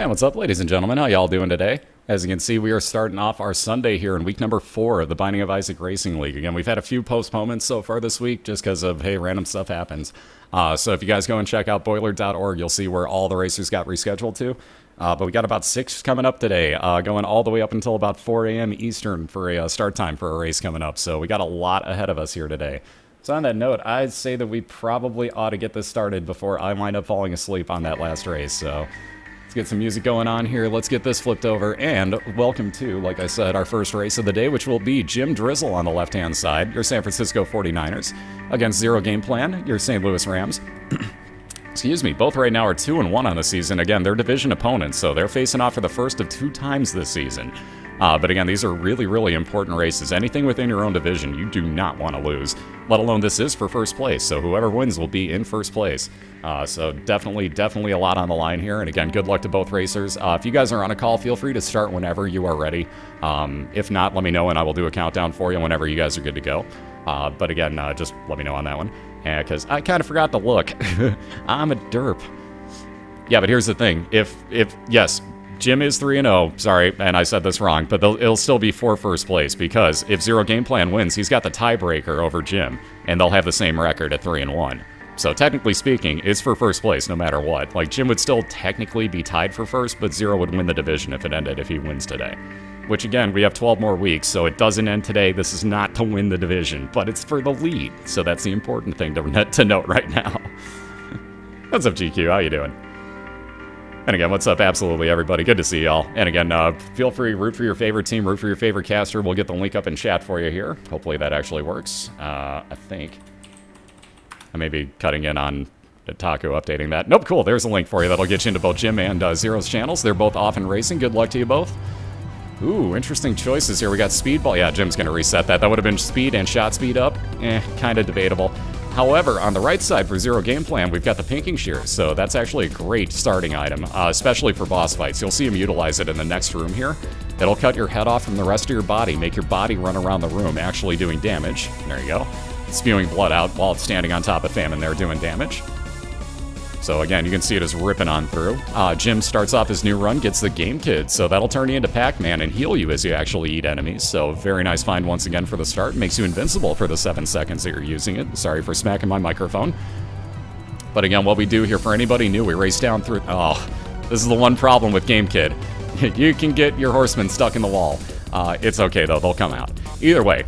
And what's up, ladies and gentlemen? How y'all doing today? As you can see, we are starting off our Sunday here in week number 4 of the Binding of Isaac Racing League. Again, we've had a few postponements so far this week just because of, hey, random stuff happens. So if you guys go and check out BOILeR.org, you'll see where all the racers got rescheduled to. But we got about 6 coming up today, going all the way up until about 4 a.m. Eastern for a start time for a race coming up. So we got a lot ahead of us here today. So on that note, I'd say that we probably ought to get this started before I wind up falling asleep on that last race. So let's get some music going on here. Let's get this flipped over. And welcome to, like I said, our first race of the day, which will be JimDrizzle on the left-hand side, your San Francisco 49ers, against ZeroGamePlan, your St. Louis Rams. Excuse me, both right now are 2-1 on the season. Again, they're division opponents, so they're facing off for the first of 2 times this season. But again, these are really, really important races. Anything within your own division, you do not want to lose, let alone this is for first place. So whoever wins will be in first place. So definitely a lot on the line here. And again, good luck to both racers. If you guys are on a call, feel free to start whenever you are ready. If not, let me know and I will do a countdown for you whenever you guys are good to go. But again, just let me know on that one. Because I kind of forgot to look. I'm a derp. Yeah, but here's the thing. Yes, Jim is 3-0, sorry, and I said this wrong, but it'll still be for first place, because if ZeroGamePlan wins, he's got the tiebreaker over Jim, and they'll have the same record at 3-1. So technically speaking, it's for first place no matter what. Like, Jim would still technically be tied for first, but Zero would win the division if it ended, if he wins today. Which, again, we have 12 more weeks, so it doesn't end today. This is not to win the division, but it's for the lead, so that's the important thing to note right now. What's up, GQ? How you doing? And again, what's up, absolutely everybody? Good to see y'all. And again, feel free, root for your favorite team, root for your favorite caster. We'll get the link up in chat for you here. Hopefully that actually works. I think I may be cutting in on Taco updating that. Nope, cool. There's a link for you that'll get you into both Jim and Zero's channels. They're both off and racing. Good luck to you both. Ooh, interesting choices here. We got Speedball. Yeah, Jim's going to reset that. That would have been speed and shot speed up. Kind of debatable. However, on the right side for ZeroGamePlan, we've got the pinking shears, so that's actually a great starting item, especially for boss fights. You'll see him utilize it in the next room here. It'll cut your head off from the rest of your body, make your body run around the room, actually doing damage. There you go. Spewing blood out while it's standing on top of Famine there doing damage. So again, you can see it is ripping on through. Jim starts off his new run, gets the Game Kid, so that'll turn you into Pac-Man and heal you as you actually eat enemies. So very nice find once again for the start. Makes you invincible for the 7 seconds that you're using it. Sorry for smacking my microphone. But again, what we do here, for anybody new, we race down through... Oh, this is the one problem with Game Kid. You can get your horsemen stuck in the wall. It's okay, though. They'll come out. Either way,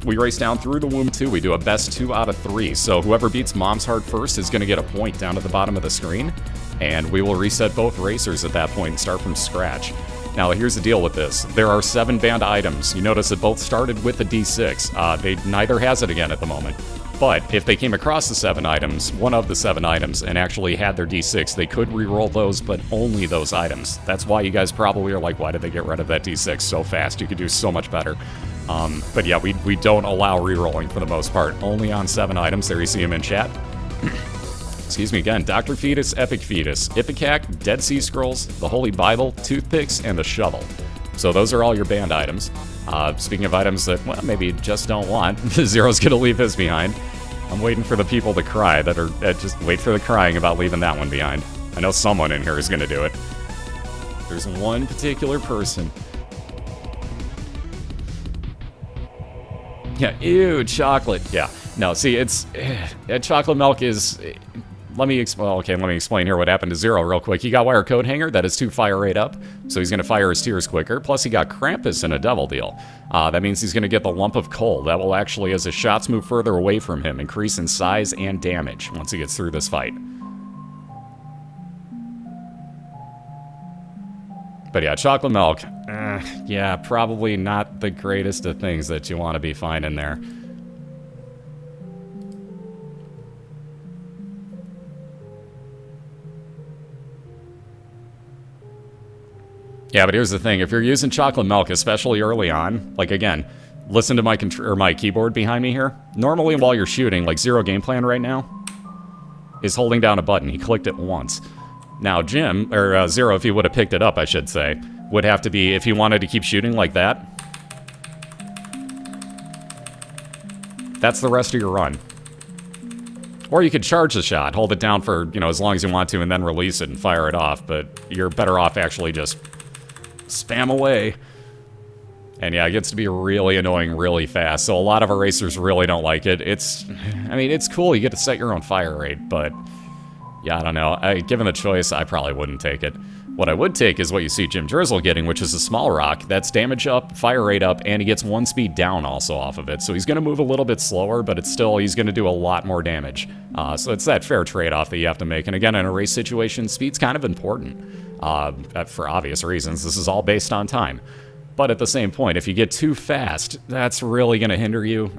we race down through the womb, too. We do a best 2 out of 3. So whoever beats Mom's Heart first is going to get a point down at the bottom of the screen. And we will reset both racers at that point and start from scratch. Now, here's the deal with this. There are 7 banned items. You notice that both started with the D6. Neither has it again at the moment. But if they came across the 7 items, one of the 7 items, and actually had their D6, they could re-roll those, but only those items. That's why you guys probably are like, why did they get rid of that D6 so fast? You could do so much better. But yeah, we don't allow re-rolling for the most part. Only on 7 items. There you see them in chat. Excuse me again. Dr. Fetus, Epic Fetus, Ipecac, Dead Sea Scrolls, the Holy Bible, Toothpicks, and the Shovel. So those are all your banned items. Speaking of items that, well, maybe you just don't want, Zero's going to leave his behind. I'm waiting for the people to cry just wait for the crying about leaving that one behind. I know someone in here is going to do it. There's one particular person. Yeah, ew, chocolate. Yeah, no, see, it's... chocolate milk is... Let me explain here what happened to Zero real quick. He got Wire Code Hanger, that is 2 fire rate up, so he's going to fire his tears quicker. Plus he got Krampus in a Devil Deal. That means he's going to get the Lump of Coal. That will actually, as his shots move further away from him, increase in size and damage once he gets through this fight. But yeah, chocolate milk. Yeah, probably not the greatest of things that you want to be finding there. Yeah, but here's the thing. If you're using chocolate milk, especially early on, like, again, listen to my keyboard behind me here. Normally, while you're shooting, like ZeroGamePlan right now, is holding down a button. He clicked it once. Now, Jim, or Zero, if he would have picked it up, I should say, would have to be, if he wanted to keep shooting like that, that's the rest of your run. Or you could charge the shot, hold it down for, you know, as long as you want to, and then release it and fire it off, but you're better off actually just spam away. And yeah, it gets to be really annoying really fast, so a lot of our racers really don't like it. I mean, it's cool, you get to set your own fire rate, but yeah, I don't know. Given the choice, I probably wouldn't take it. What I would take is what you see JimDrizzle getting, which is a small rock. That's damage up, fire rate up, and he gets 1 speed down also off of it. So he's going to move a little bit slower, but it's still, he's going to do a lot more damage. So it's that fair trade-off that you have to make. And again, in a race situation, speed's kind of important for obvious reasons. This is all based on time. But at the same point, if you get too fast, that's really going to hinder you.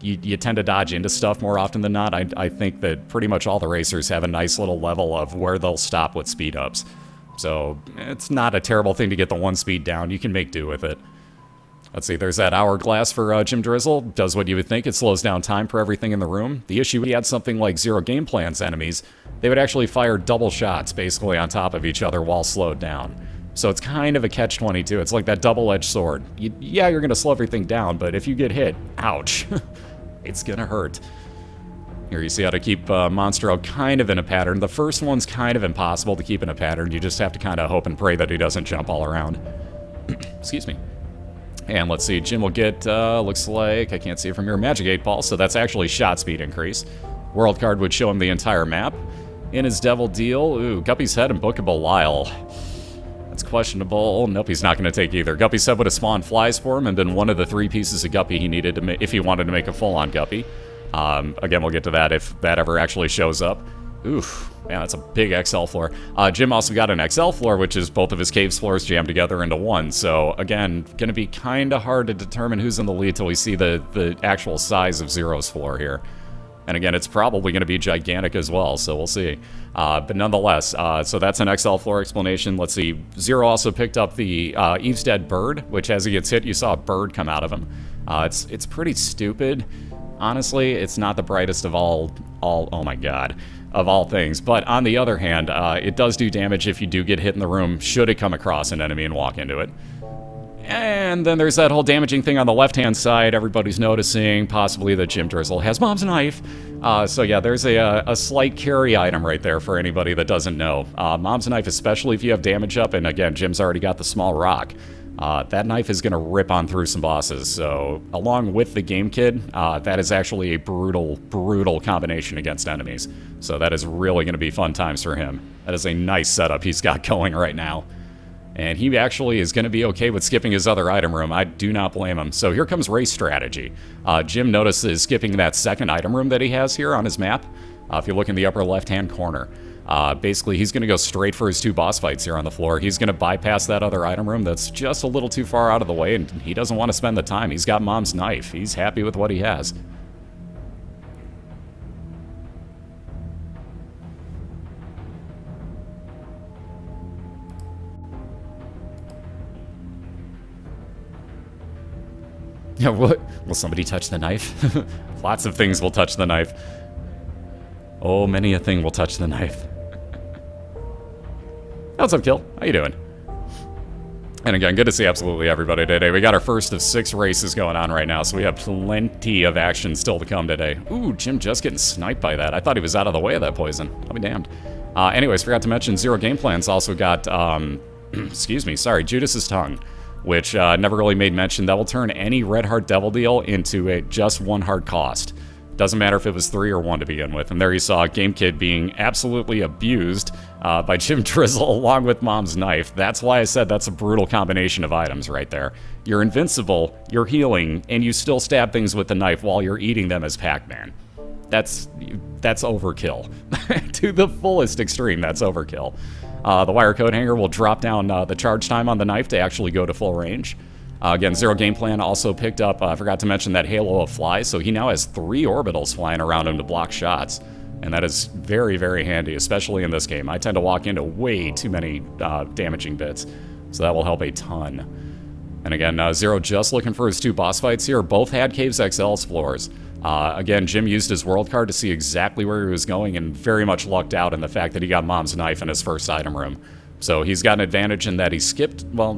You tend to dodge into stuff more often than not. I think that pretty much all the racers have a nice little level of where they'll stop with speed-ups. So it's not a terrible thing to get the 1 speed down. You can make do with it. Let's see, there's that hourglass for JimDrizzle. Does what you would think. It slows down time for everything in the room. The issue, he had something like ZeroGamePlan's enemies. They would actually fire double shots basically on top of each other while slowed down. So it's kind of a catch-22. It's like that double-edged sword. Yeah, you're going to slow everything down, but if you get hit, ouch. It's going to hurt. Here you see how to keep Monstro kind of in a pattern. The first one's kind of impossible to keep in a pattern. You just have to kind of hope and pray that he doesn't jump all around. Excuse me. And let's see, Jim will get, looks like, I can't see it from here, Magic 8 Ball, so that's actually shot speed increase. World card would show him the entire map. In his Devil Deal, ooh, Guppy's Head and Book of BOILeR. That's questionable. Nope, he's not going to take either. Guppy's Head would have spawned flies for him and been one of the 3 pieces of Guppy he needed to if he wanted to make a full-on Guppy. Again, we'll get to that if that ever actually shows up. Oof, man, that's a big XL floor. Jim also got an XL floor, which is both of his caves floors jammed together into one. So, again, going to be kind of hard to determine who's in the lead till we see the actual size of Zero's floor here. And again, it's probably going to be gigantic as well, so we'll see. But nonetheless, so that's an XL floor explanation. Let's see, Zero also picked up the Eve's Dead Bird, which as he gets hit, you saw a bird come out of him. It's pretty stupid. Honestly, it's not the brightest of oh my god, of all things. But on the other hand, it does do damage if you do get hit in the room, should it come across an enemy and walk into it. And then there's that whole damaging thing on the left-hand side. Everybody's noticing, possibly, that JimDrizzle has Mom's Knife. So yeah, there's a slight carry item right there for anybody that doesn't know. Mom's Knife, especially if you have damage up, and again, Jim's already got the small rock. That knife is going to rip on through some bosses, so along with the Game Kid, that is actually a brutal, brutal combination against enemies. So that is really going to be fun times for him. That is a nice setup he's got going right now. And he actually is going to be okay with skipping his other item room. I do not blame him. So here comes race strategy. Jim notices skipping that second item room that he has here on his map. If you look in the upper left-hand corner. Basically, he's going to go straight for his 2 boss fights here on the floor. He's going to bypass that other item room that's just a little too far out of the way, and he doesn't want to spend the time. He's got Mom's Knife. He's happy with what he has. Yeah, what? Will somebody touch the knife? Lots of things will touch the knife. Oh, many a thing will touch the knife. What's up, Kill? How you doing? And again, good to see absolutely everybody today. We got our first of 6 races going on right now, so we have plenty of action still to come today. Ooh, Jim just getting sniped by that. I thought he was out of the way of that poison. I'll be damned. Anyways, forgot to mention ZeroGamePlan's also got, excuse me, sorry, Judas's Tongue, which never really made mention. That will turn any Red Heart Devil Deal into just 1 heart cost. Doesn't matter if it was 3 or 1 to begin with. And there you saw Game Kid being absolutely abused by JimDrizzle along with Mom's Knife. That's why I said that's a brutal combination of items right there. You're invincible, you're healing, and you still stab things with the knife while you're eating them as Pac-Man. That's overkill. To the fullest extreme, that's overkill. The wire coat hanger will drop down the charge time on the knife to actually go to full range. Again, ZeroGamePlan also picked up, I forgot to mention that halo of flies, so he now has 3 orbitals flying around him to block shots. And that is very, very handy, especially in this game. I tend to walk into way too many damaging bits, so that will help a ton. And again, Zero just looking for his 2 boss fights here. Both had Caves XL's floors. Again, Jim used his world card to see exactly where he was going and very much lucked out in the fact that he got Mom's Knife in his first item room. So he's got an advantage in that he skipped, well,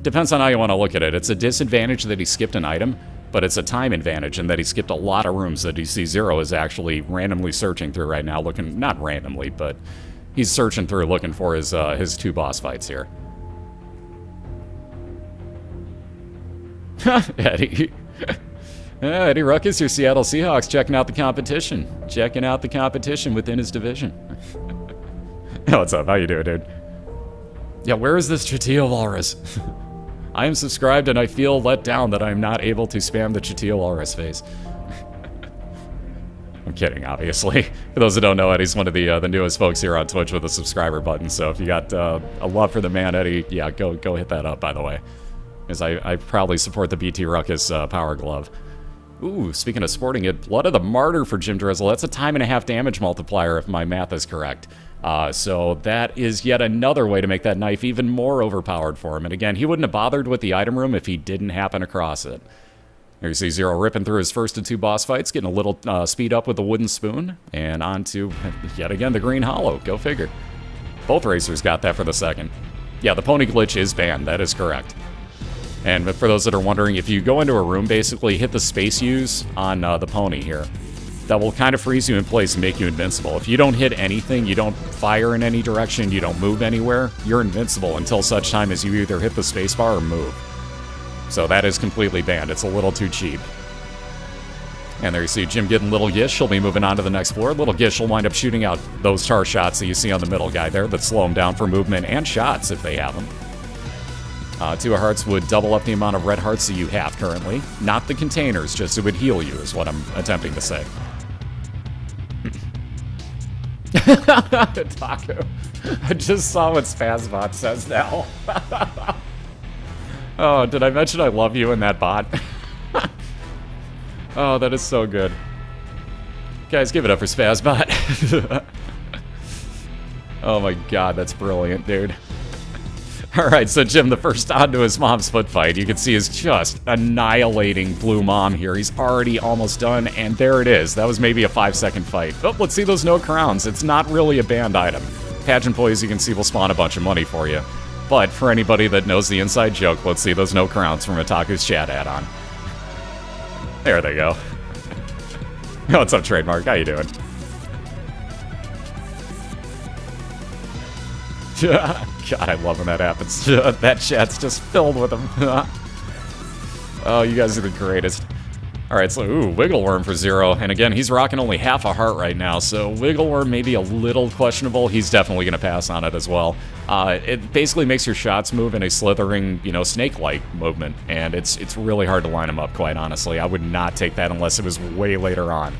depends on how you want to look at it. It's a disadvantage that he skipped an item, but it's a time advantage in that he skipped a lot of rooms that you see Zero is actually randomly searching through right now, looking, not randomly, but he's searching through looking for his 2 boss fights here. Eddie. Eddie Ruckus, your Seattle Seahawks, checking out the competition. Checking out the competition within his division. What's up? How you doing, dude? Yeah, where is this Chatillo Walrus? I am subscribed and I feel let down that I am not able to spam the Chatillo Walrus face. I'm kidding, obviously. For those that don't know, Eddie's one of the newest folks here on Twitch with a subscriber button, so if you got a love for the man, Eddie, yeah, go hit that up, by the way. Because I proudly support the BT Ruckus Power Glove. Ooh, speaking of sporting it, Blood of the Martyr for JimDrizzle. That's a 1.5 damage multiplier if my math is correct. So that is yet another way to make that knife even more overpowered for him. And again, he wouldn't have bothered with the item room if he didn't happen across it. Here you see Zero ripping through his first of 2 boss fights, getting a little speed up with the wooden spoon, and on to, yet again, the green hollow. Go figure. Both racers got that for the second. Yeah, the pony glitch is banned. That is correct. And for those that are wondering, if you go into a room, basically hit the space use on the pony here. That will kind of freeze you in place and make you invincible. If you don't hit anything, you don't fire in any direction, you don't move anywhere, you're invincible until such time as you either hit the spacebar or move. So that is completely banned. It's a little too cheap. And there you see Jim getting Little Gish. She'll be moving on to the next floor. Little Gish will wind up shooting out those tar shots that you see on the middle guy there that slow him down for movement and shots if they have them. 2 hearts would double up the amount of red hearts that you have currently. Not the containers, just it would heal you is what I'm attempting to say. Taco. I just saw what Spazbot says now. Oh, did I mention I love you in that bot? Oh, that is so good. Guys, give it up for Spazbot. Oh my god, that's brilliant, dude. Alright, so Jim, the first onto his mom's foot fight, you can see is just annihilating Blue Mom here. He's already almost done, and there it is. That was maybe a 5-second fight. Oh, let's see those no crowns. It's not really a banned item. Pageant Boys, you can see, will spawn a bunch of money for you. But for anybody that knows the inside joke, let's see those no crowns from Otaku's chat add-on. There they go. What's up, Trademark? How you doing? God, I love when that happens. That chat's just filled with them. Oh, you guys are the greatest. Alright, so, ooh, Wiggle Worm for Zero. And again, he's rocking only half a heart right now, so Wiggle Worm may be a little questionable. He's definitely going to pass on it as well. It basically makes your shots move in a slithering, you know, snake-like movement, and it's really hard to line them up, quite honestly. I would not take that unless it was way later on.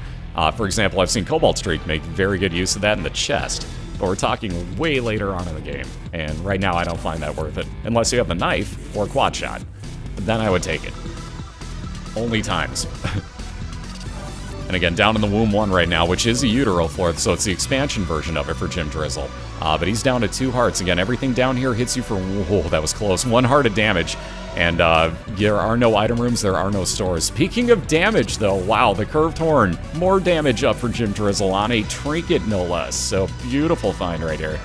For example, I've seen Cobalt Streak make very good use of that in the chest. But we're talking way later on in the game, and right now I don't find that worth it. Unless you have the knife or quad shot. Then I would take it. Only times. And again, down in the Womb 1 right now, which is a Utero floor, so it's the expansion version of it for JimDrizzle. But he's down to 2 hearts. Again, everything down here hits you for, whoa, that was close, 1 heart of damage. And there are no item rooms, there are no stores. Speaking of damage, though, wow, the Curved Horn. More damage up for JimDrizzle on a trinket, no less. So, beautiful find right here.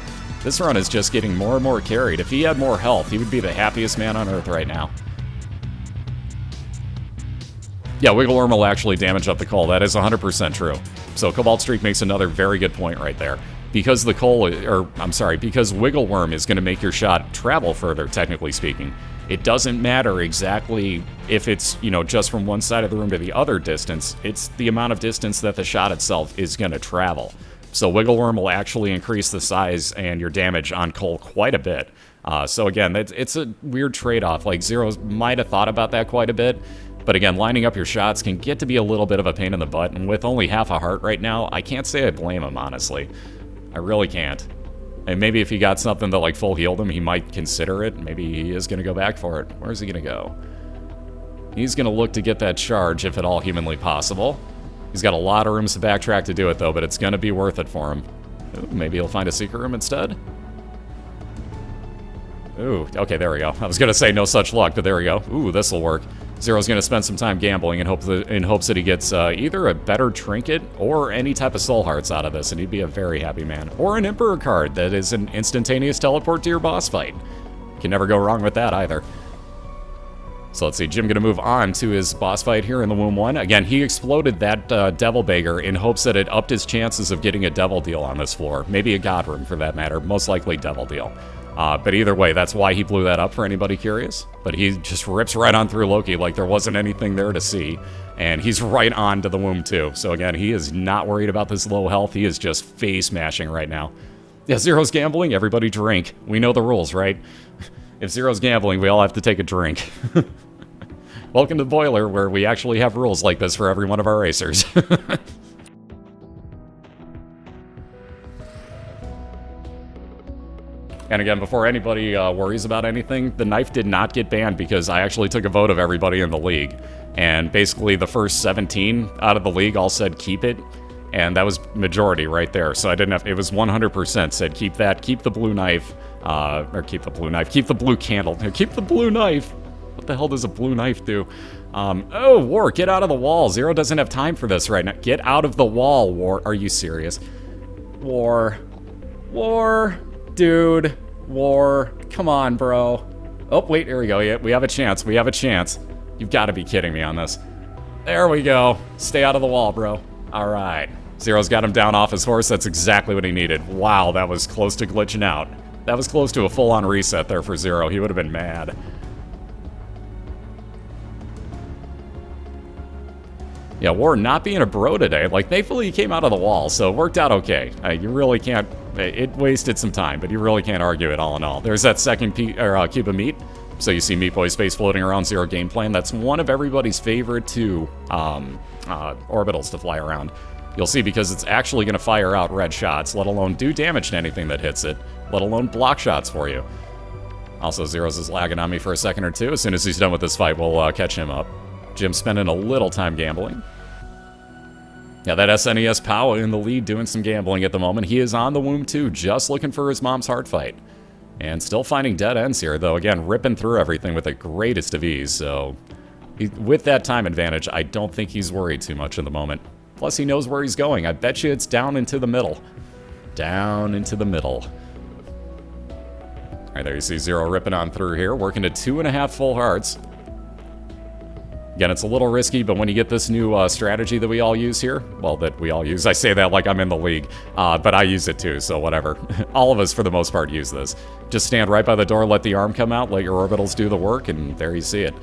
This run is just getting more and more carried. If he had more health, he would be the happiest man on Earth right now. Yeah, Wiggle Worm will actually damage up the coal. That is 100% true. So Cobalt Streak makes another very good point right there. Because the coal, because Wiggle Worm is going to make your shot travel further, technically speaking. It doesn't matter exactly if it's, you know, just from one side of the room to the other distance. It's the amount of distance that the shot itself is going to travel. So Wiggle Worm will actually increase the size and your damage on coal quite a bit. So again, it's a weird trade-off. Like, Zero might have thought about that quite a bit. But again, lining up your shots can get to be a little bit of a pain in the butt, and with only half a heart right now, I can't say I blame him, honestly. I really can't. And maybe if he got something that, like, full healed him, he might consider it. Maybe he is going to go back for it. Where's he going to go? He's going to look to get that charge, if at all humanly possible. He's got a lot of rooms to backtrack to do it, though, but it's going to be worth it for him. Ooh, maybe he'll find a secret room instead? Ooh, okay, there we go. I was going to say no such luck, but there we go. Ooh, this'll work. Zero's going to spend some time gambling in hopes that he gets either a better trinket or any type of soul hearts out of this, and he'd be a very happy man. Or an Emperor card that is an instantaneous teleport to your boss fight. Can never go wrong with that either. So let's see, Jim gonna move on to his boss fight here in the Womb 1. Again, he exploded that Devil Beggar in hopes that it upped his chances of getting a Devil Deal on this floor. Maybe a God Room for that matter, most likely Devil Deal. But either way, that's why he blew that up for anybody curious. But he just rips right on through Loki like there wasn't anything there to see. And he's right on to the Womb too. So again, he is not worried about this low health. He is just face mashing right now. Yeah, Zero's gambling, everybody drink. We know the rules, right? If Zero's gambling, we all have to take a drink. Welcome to BOILeR, where we actually have rules like this for every one of our racers. And again, before anybody worries about anything, the knife did not get banned because I actually took a vote of everybody in the league. And basically the first 17 out of the league all said keep it. And that was majority right there. So I didn't have, it was 100% said keep that, keep the blue knife, or keep the blue knife, keep the blue candle, keep the blue knife. What the hell does a blue knife do? Oh, War, get out of the wall. Zero doesn't have time for this right now. Get out of the wall, War. Are you serious? War. Dude. War. Come on, bro. Oh, wait, here we go. Yeah, we have a chance. We have a chance. You've got to be kidding me on this. There we go. Stay out of the wall, bro. All right. Zero's got him down off his horse. That's exactly what he needed. Wow, that was close to glitching out. That was close to a full-on reset there for Zero. He would have been mad. Yeah, War not being a bro today. Like, thankfully he came out of the wall, so it worked out okay. You really can't... It wasted some time, but you really can't argue it all in all. There's that second cube of meat. So you see Meat Boy's face floating around ZeroGamePlan. That's one of everybody's favorite two orbitals to fly around. You'll see because it's actually going to fire out red shots, let alone do damage to anything that hits it, let alone block shots for you. Also, Zero's is lagging on me for a second or two. As soon as he's done with this fight, we'll catch him up. Jim's spending a little time gambling. Yeah, that SNES Pow in the lead doing some gambling at the moment. He is on the Womb too, just looking for his mom's heart fight. And still finding dead ends here, though. Again, ripping through everything with the greatest of ease. So, with that time advantage, I don't think he's worried too much in the moment. Plus, he knows where he's going. I bet you it's down into the middle. Down into the middle. All right, there you see Zero ripping on through here, working to 2.5 full hearts. Again, it's a little risky, but when you get this new strategy that we all use here, well, that we all use, I say that like I'm in the league, but I use it too, so whatever. All of us, for the most part, use this. Just stand right by the door, let the arm come out, let your orbitals do the work, and there you see it.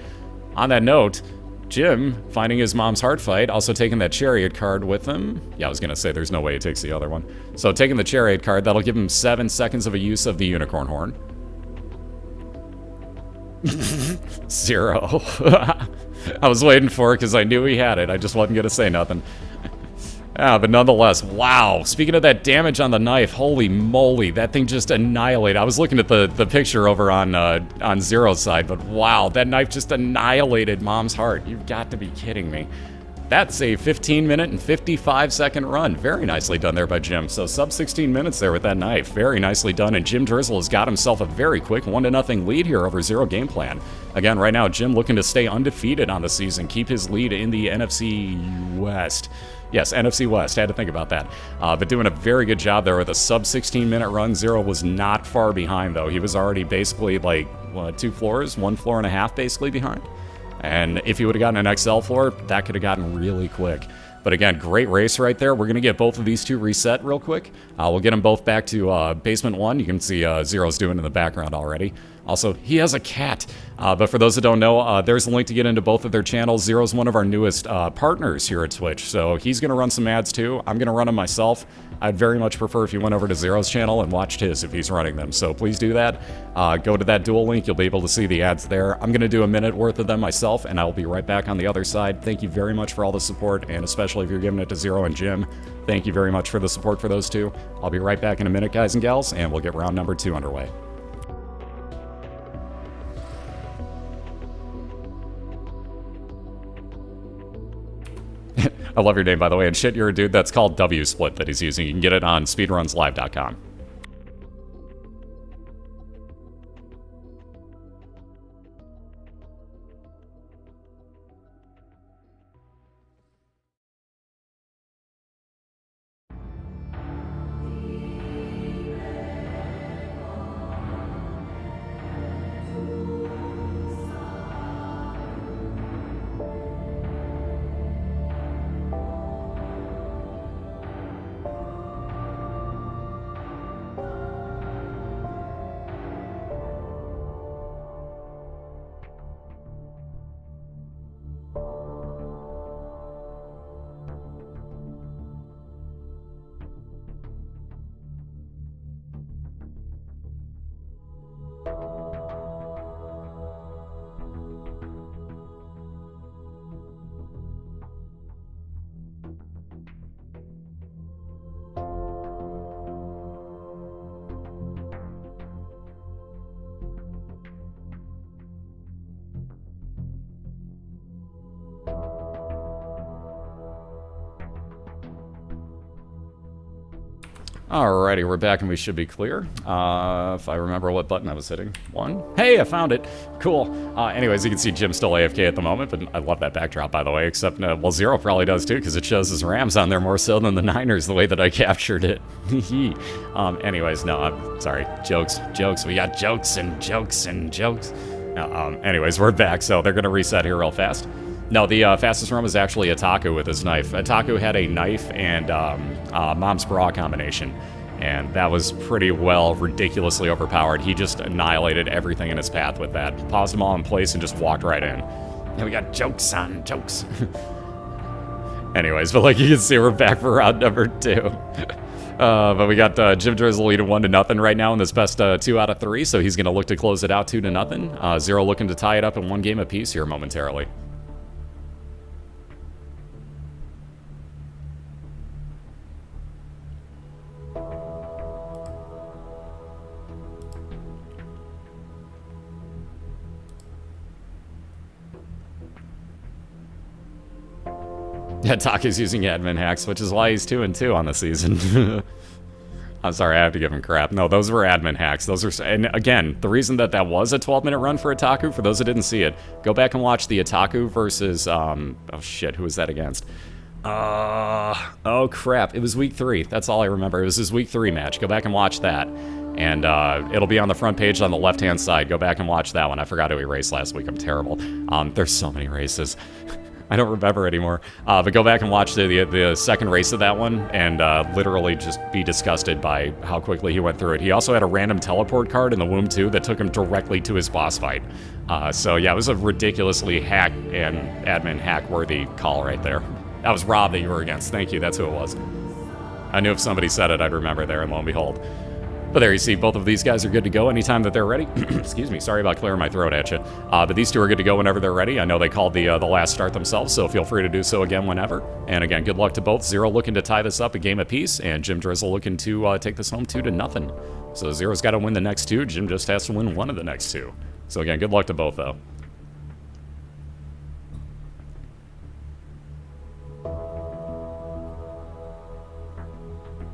On that note, Jim, finding his mom's heart fight, also taking that Chariot card with him. Yeah, I was going to say there's no way he takes the other one. So taking the Chariot card, that'll give him 7 seconds of a use of the Unicorn Horn. Zero. I was waiting for it because I knew he had it. I just wasn't going to say nothing. But nonetheless, wow. Speaking of that damage on the knife, holy moly, that thing just annihilated. I was looking at the picture over on Zero's side, but wow, that knife just annihilated Mom's heart. You've got to be kidding me. That's a 15-minute and 55-second run. Very nicely done there by Jim. So sub 16 minutes there with that knife. Very nicely done. And JimDrizzle has got himself a very quick 1-0 lead here over ZeroGamePlan. Again, right now, Jim looking to stay undefeated on the season. Keep his lead in the NFC West. Yes, NFC West. Had to think about that. But doing a very good job there with a sub 16-minute run. Zero was not far behind, though. He was already basically like, what, 2 floors? 1.5 floors basically behind. And if he would have gotten an XL floor, that could have gotten really quick. But again, great race right there. We're going to get both of these two reset real quick. We'll get them both back to Basement 1. You can see Zero's doing in the background already. Also, he has a cat. But for those that don't know, there's a link to get into both of their channels. Zero's one of our newest partners here at Twitch, so he's going to run some ads too. I'm going to run them myself. I'd very much prefer if you went over to Zero's channel and watched his if he's running them, so please do that. Go to that dual link. You'll be able to see the ads there. I'm going to do a minute worth of them myself, and I'll be right back on the other side. Thank you very much for all the support, and especially if you're giving it to Zero and Jim. Thank you very much for the support for those two. I'll be right back in a minute, guys and gals, and we'll get round number 2 underway. I love your name, by the way, and shit, you're a dude. That's called W-Split that he's using. You can get it on speedrunslive.com. Alrighty, we're back and we should be clear. If I remember what button I was hitting. 1. Hey, I found it. Cool. Anyways, you can see Jim's still AFK at the moment, but I love that backdrop, by the way, except, well, Zero probably does too, because it shows his Rams on there more so than the Niners, the way that I captured it. Anyways, no, I'm sorry. Jokes. We got jokes and jokes and jokes. Anyways, we're back, so they're going to reset here real fast. No, the fastest run was actually Ataku with his knife. Ataku had a knife and Mom's Bra combination, and that was pretty well ridiculously overpowered. He just annihilated everything in his path with that. Paused them all in place and just walked right in. And we got jokes on jokes. Anyways, but like you can see, we're back for round number 2. But we got JimDrizzle leading 1-0 right now in this best 2 out of 3, so he's going to look to close it out 2-0. Zero looking to tie it up in 1 game apiece here momentarily. Yeah, Taku's using admin hacks, which is why he's 2-2 on the season. I'm sorry, I have to give him crap. No, those were admin hacks. Those are, and again, the reason that was a 12-minute run for Ataku, for those that didn't see it, go back and watch the Ataku versus, oh shit, who was that against? Oh crap, it was week 3. That's all I remember. It was his week 3 match. Go back and watch that. And it'll be on the front page on the left-hand side. Go back and watch that one. I forgot who he raced last week. I'm terrible. There's so many races. I don't remember anymore. But go back and watch the second race of that one and literally just be disgusted by how quickly he went through it. He also had a random teleport card in the womb, too, that took him directly to his boss fight. So, yeah, it was a ridiculously hack and admin hack-worthy call right there. That was Rob that you were against. Thank you. That's who it was. I knew if somebody said it, I'd remember there, and lo and behold. But there you see, both of these guys are good to go anytime that they're ready. Excuse me, sorry about clearing my throat at you. But these two are good to go whenever they're ready. I know they called the last start themselves, so feel free to do so again whenever. And again, good luck to both. Zero looking to tie this up a game apiece, and JimDrizzle looking to take this home 2-0. So Zero's got to win the next 2. Jim just has to win 1 of the next 2. So again, good luck to both, though.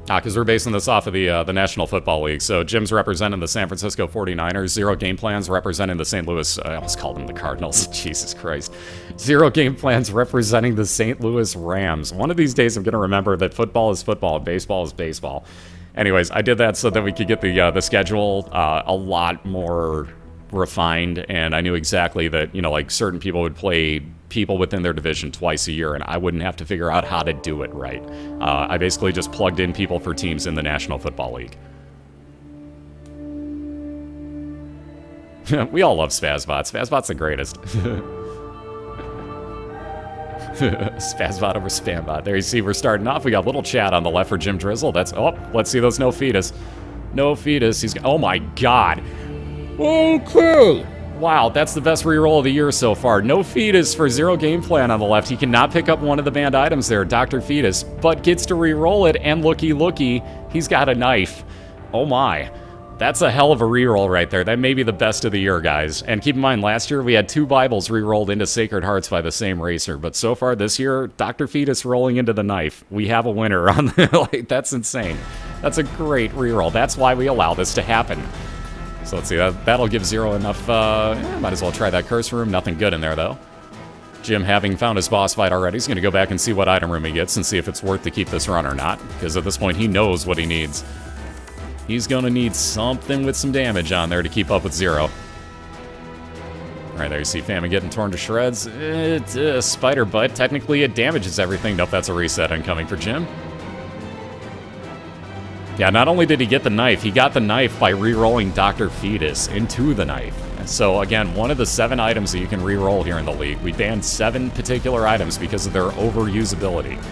Because we're basing this off of the National Football League. So Jim's representing the San Francisco 49ers. ZeroGamePlan's representing the St. Louis... I almost called them the Cardinals. Jesus Christ. ZeroGamePlan's representing the St. Louis Rams. One of these days I'm going to remember that football is football and baseball is baseball. Anyways, I did that so that we could get the schedule a lot more refined, and I knew exactly that, like certain people would play people within their division twice a year, and I wouldn't have to figure out how to do it right. I basically just plugged in people for teams in the National Football League. We all love Spazbot. Spazbot's the greatest. Spazbot over Spambot. There you see, we're starting off. We got little chat on the left for JimDrizzle. That's, oh, let's see those no fetus. No fetus. He's, oh my god. Okay. Wow, that's the best reroll of the year so far. No fetus for ZeroGamePlan on the left. He cannot pick up one of the banned items there, Dr. Fetus, but gets to reroll it, and looky, he's got a knife. Oh my. That's a hell of a reroll right there. That may be the best of the year, guys. And keep in mind, last year we had 2 Bibles rerolled into Sacred Hearts by the same racer, but so far this year, Dr. Fetus rolling into the knife. We have a winner on the, like, that's insane. That's a great reroll. That's why we allow this to happen. So let's see, that'll give Zero enough, might as well try that curse room. Nothing good in there, though. Jim, having found his boss fight already, is going to go back and see what item room he gets and see if it's worth to keep this run or not, because at this point, he knows what he needs. He's going to need something with some damage on there to keep up with Zero. All right, there you see Famine getting torn to shreds. It's a spider bite. Technically, it damages everything. Nope, that's a reset incoming for Jim. Yeah, not only did he get the knife, he got the knife by re-rolling Dr. Fetus into the knife. So again, one of the 7 items that you can re-roll here in the league. We banned 7 particular items because of their overusability.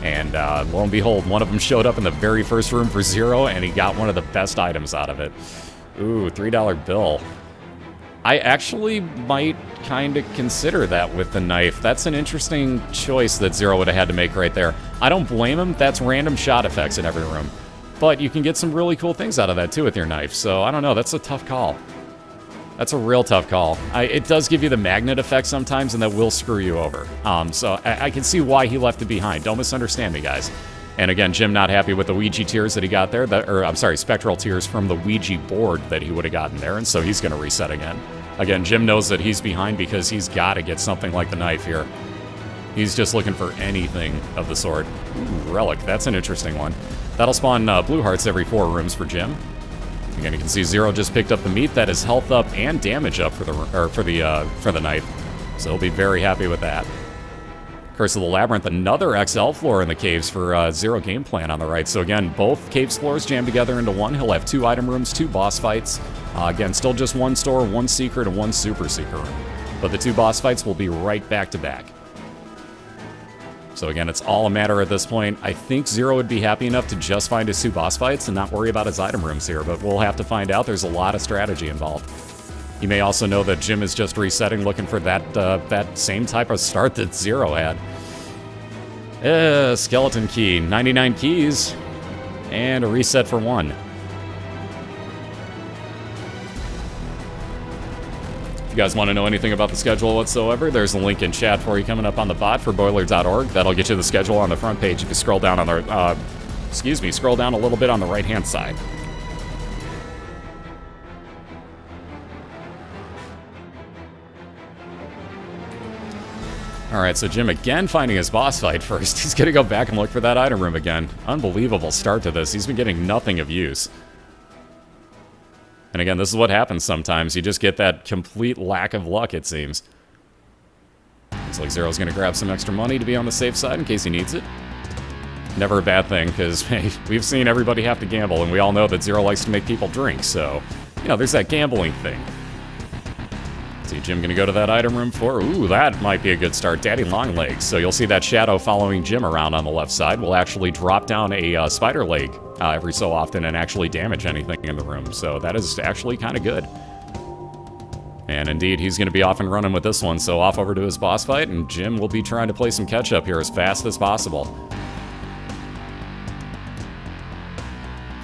And lo and behold, one of them showed up in the very first room for Zero, and he got one of the best items out of it. Ooh, $3 bill. I actually might kind of consider that with the knife. That's an interesting choice that Zero would have had to make right there. I don't blame him. That's random shot effects in every room. But you can get some really cool things out of that, too, with your knife. So, I don't know. That's a tough call. That's a real tough call. It does give you the magnet effect sometimes, and that will screw you over. So, I can see why he left it behind. Don't misunderstand me, guys. And again, Jim not happy with the Ouija tears that he got there, or I'm sorry, spectral tears from the Ouija board that he would have gotten there, and so he's going to reset again. Again, Jim knows that he's behind because he's got to get something like the knife here. He's just looking for anything of the sort. Ooh, relic, that's an interesting one. That'll spawn blue hearts every 4 rooms for Jim. Again, you can see Zero just picked up the meat. That is health up and damage up for the knife. So he'll be very happy with that. Curse of the Labyrinth, another XL floor in the caves for ZeroGamePlan on the right. So again, both caves floors jammed together into one. He'll have 2 item rooms, 2 boss fights. Again, still just 1 store, 1 secret, and 1 super secret room. But the 2 boss fights will be right back to back. So again, it's all a matter at this point. I think Zero would be happy enough to just find his 2 boss fights and not worry about his item rooms here, but we'll have to find out. There's a lot of strategy involved. You may also know that Jim is just resetting, looking for that same type of start that Zero had. Skeleton key, 99 keys, and a reset for 1. If you guys want to know anything about the schedule whatsoever, there's a link in chat for you coming up on the bot for BOILeR.org. That'll get you the schedule on the front page if you scroll down on the, scroll down a little bit on the right-hand side. Alright, so Jim again finding his boss fight first. He's gonna go back and look for that item room again. Unbelievable start to this. He's been getting nothing of use. And again, this is what happens sometimes. You just get that complete lack of luck, it seems. Looks like Zero's gonna grab some extra money to be on the safe side in case he needs it. Never a bad thing, because hey, we've seen everybody have to gamble, and we all know that Zero likes to make people drink, so, you know, there's that gambling thing. See, Jim gonna go to that item room floor. Ooh, that might be a good start. Daddy Longlegs. So you'll see that shadow following Jim around on the left side. Will actually drop down a spider leg every so often and actually damage anything in the room. So that is actually kind of good. And indeed, he's gonna be off and running with this one. So off over to his boss fight, and Jim will be trying to play some catch up here as fast as possible.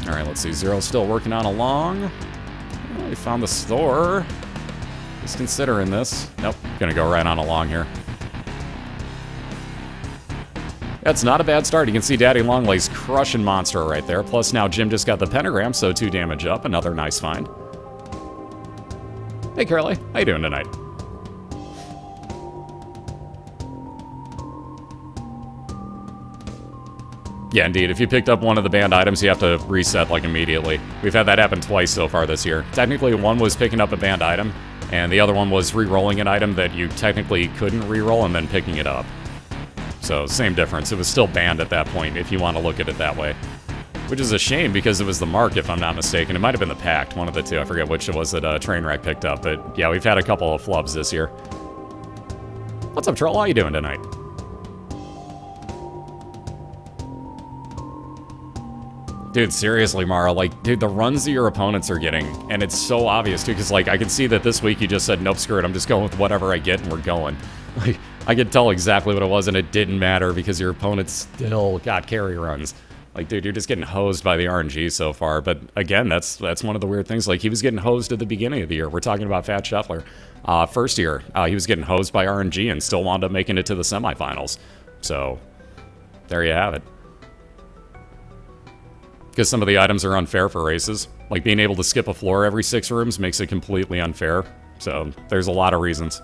All right, let's see. Zero's still working on along. Oh, he found the store. He's considering this. Nope, gonna go right on along here. That's not a bad start. You can see Daddy Longlegs crushing Monster right there. Plus now Jim just got the pentagram, so 2 damage up. Another nice find. Hey, Curly. How you doing tonight? Yeah, indeed. If you picked up one of the banned items, you have to reset, like, immediately. We've had that happen twice so far this year. Technically, one was picking up a banned item, and the other one was re-rolling an item that you technically couldn't re-roll and then picking it up. So, same difference. It was still banned at that point, if you want to look at it that way. Which is a shame, because it was the Mark, if I'm not mistaken. It might have been the Pact, one of the 2. I forget which it was that Trainwreck picked up. But, yeah, we've had a couple of flubs this year. What's up, Troll? How you doing tonight? Dude, seriously, Mara, like, dude, the runs that your opponents are getting, and it's so obvious, too, because, like, I can see that this week you just said, nope, screw it, I'm just going with whatever I get, and we're going. Like, I could tell exactly what it was, and it didn't matter, because your opponents still got carry runs. Like, dude, you're just getting hosed by the RNG so far, but, again, that's one of the weird things. Like, he was getting hosed at the beginning of the year. We're talking about Fat Shuffler. First year, he was getting hosed by RNG and still wound up making it to the semifinals. So, there you have it. Because some of the items are unfair for races. Like, being able to skip a floor every 6 rooms makes it completely unfair. So, there's a lot of reasons.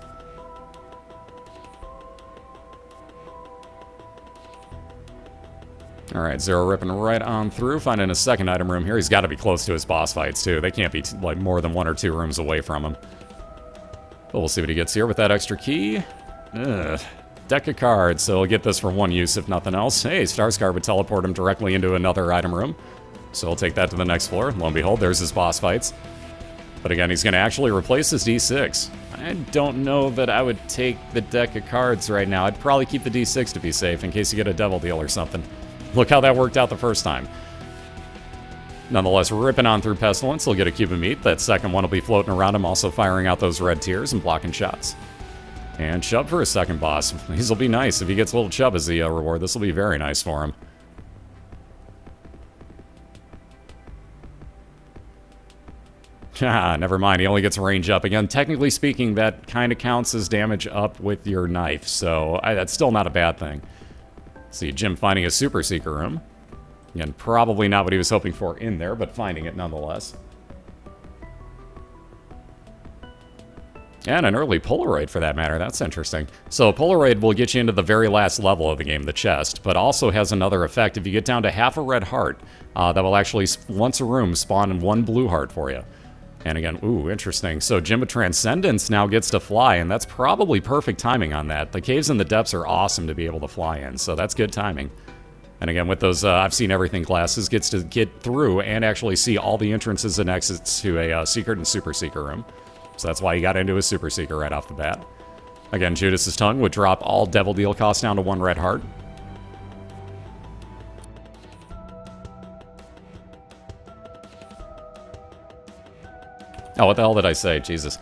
Alright, Zero ripping right on through, finding a second item room here. He's got to be close to his boss fights, too. They can't be, like, more than 1 or 2 rooms away from him. But we'll see what he gets here with that extra key. Ugh. Deck of cards, so he'll get this for 1 use, if nothing else. Hey, Starscar would teleport him directly into another item room. So he'll take that to the next floor. Lo and behold, there's his boss fights. But again, he's going to actually replace his D6. I don't know that I would take the deck of cards right now. I'd probably keep the D6 to be safe in case you get a devil deal or something. Look how that worked out the first time. Nonetheless, ripping on through Pestilence, he'll get a cube of meat. That second one will be floating around him, also firing out those red tears and blocking shots. And Chub for a second boss. These will be nice. If he gets a little Chub as the reward, this will be very nice for him. Ah, never mind. He only gets range up. Again, technically speaking, that kind of counts as damage up with your knife. So that's still not a bad thing. See, Jim finding a Super Seeker room. Again, probably not what he was hoping for in there, but finding it nonetheless. And an early Polaroid, for that matter. That's interesting. So Polaroid will get you into the very last level of the game, the chest, but also has another effect. If you get down to half a red heart, that will actually, once a room, spawn in 1 blue heart for you. And again, ooh, interesting. So Jim with Transcendence now gets to fly, and that's probably perfect timing on that. The caves in the depths are awesome to be able to fly in, so that's good timing. And again, with those I've Seen Everything glasses, gets to get through and actually see all the entrances and exits to a Secret and Super Seeker room. So that's why he got into a Super Seeker right off the bat. Again, Judas's Tongue would drop all Devil Deal costs down to 1 red heart. Oh, what the hell did I say? Jesus.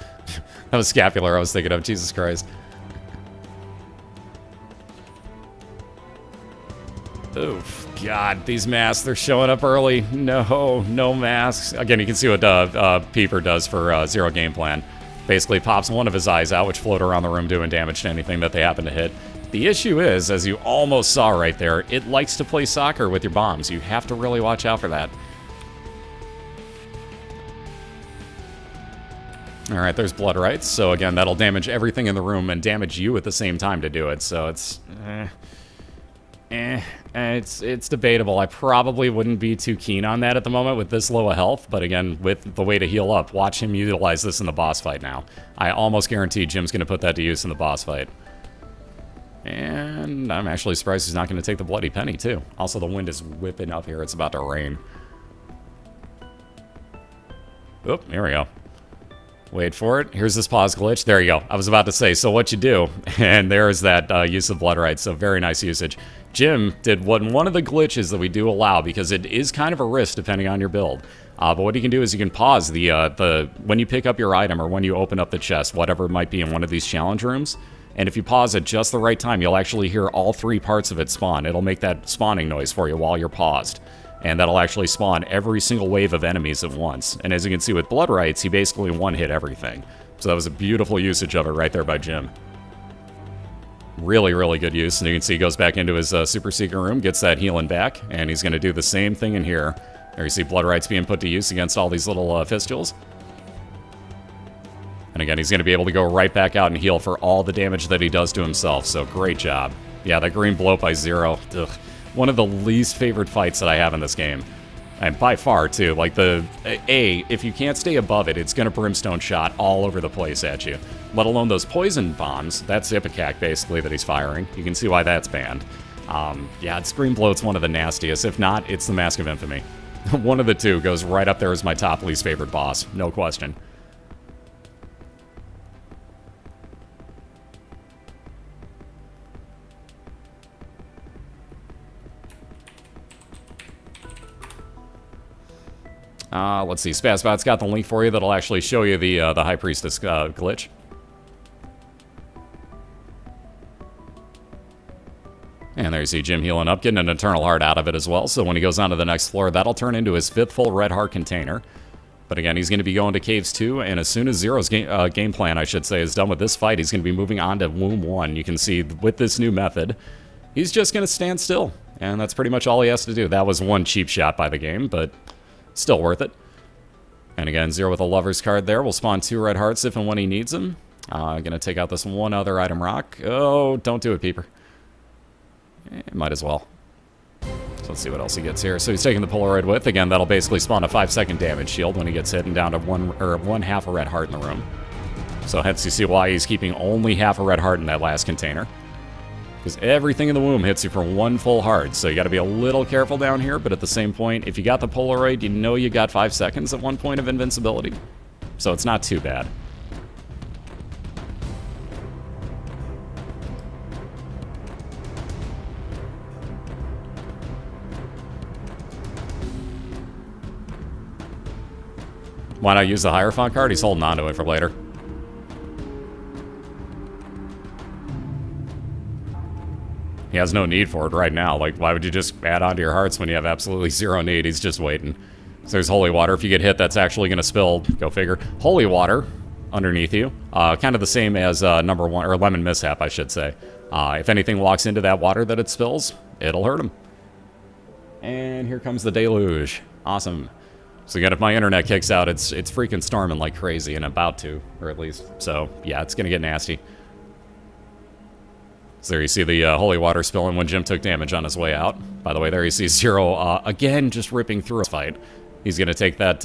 That was Scapular I was thinking of. Jesus Christ. Oof. God, these masks, they're showing up early. No masks. Again, you can see what Peeper does for ZeroGamePlan. Basically pops one of his eyes out, which float around the room doing damage to anything that they happen to hit. The issue is, as you almost saw right there, it likes to play soccer with your bombs. You have to really watch out for that. Alright, there's Blood Rights. So again, that'll damage everything in the room and damage you at the same time to do it. So it's... It's debatable. I probably wouldn't be too keen on that at the moment with this low of health, but again, with the way to heal up, watch him utilize this in the boss fight now. I almost guarantee Jim's going to put that to use in the boss fight. And I'm actually surprised he's not going to take the Bloody Penny, too. Also, the wind is whipping up here. It's about to rain. Oop, here we go. Wait for it. Here's this pause glitch. There you go. I was about to say, so what you do? And there's that use of Blood Rights, so very nice usage. Jim did one of the glitches that we do allow, because it is kind of a risk depending on your build. But what you can do is you can pause when you pick up your item or when you open up the chest, whatever it might be in one of these challenge rooms. And if you pause at just the right time, you'll actually hear all 3 parts of it spawn. It'll make that spawning noise for you while you're paused. And that'll actually spawn every single wave of enemies at once. And as you can see with Blood Rights, he basically one-hit everything. So that was a beautiful usage of it right there by Jim. Really, really good use. And you can see he goes back into his Super Seeker room, gets that healing back, and he's going to do the same thing in here. There you see Blood Rights being put to use against all these little fistules. And again, he's going to be able to go right back out and heal for all the damage that he does to himself. So great job. Yeah, that green blow up by Zero. Ugh. One of the least favorite fights that I have in this game. And by far, too. Like, if you can't stay above it, it's going to brimstone shot all over the place at you. Let alone those poison bombs. That's Ipecac, basically, that he's firing. You can see why that's banned. Yeah, Scream Bloat's one of the nastiest. If not, it's the Mask of Infamy. One of the two goes right up there as my top least favorite boss. No question. Let's see. Spazbot's got the link for you that'll actually show you the High Priestess glitch. And there you see Jim healing up, getting an Eternal Heart out of it as well. So when he goes on to the next floor, that'll turn into his 5th full red heart container. But again, he's going to be going to Caves 2, and as soon as Zero's game plan, I should say, is done with this fight, he's going to be moving on to Womb 1. You can see with this new method, he's just going to stand still. And that's pretty much all he has to do. That was one cheap shot by the game, but still worth it. And again, Zero with a Lover's card there will spawn 2 red hearts if and when he needs them. Gonna take out this one other item rock. Oh, don't do it, Peeper. Might as well. So let's see what else he gets here. So he's taking the Polaroid with. Again, that'll basically spawn a 5-second damage shield when he gets hit and down to one half a red heart in the room. So hence you see why he's keeping only half a red heart in that last container. Because everything in the womb hits you for 1 full heart, so you got to be a little careful down here, but at the same point, if you got the Polaroid, you know you got 5 seconds at one point of invincibility. So it's not too bad. Why not use the Hierophant card? He's holding on to it for later. He has no need for it right now. Like, why would you just add on to your hearts when you have absolutely 0 need? He's just waiting. So there's Holy Water. If you get hit, that's actually going to spill. Go figure. Holy Water underneath you. Kind of the same as number 1, or Lemon Mishap, I should say. If anything walks into that water that it spills, it'll hurt him. And here comes the deluge. Awesome. So again, if my internet kicks out, it's freaking storming like crazy, and about to, or at least. So yeah, it's gonna get nasty. So there you see the holy water spilling when Jim took damage on his way out. By the way, there you see Zero again just ripping through a fight. He's gonna take that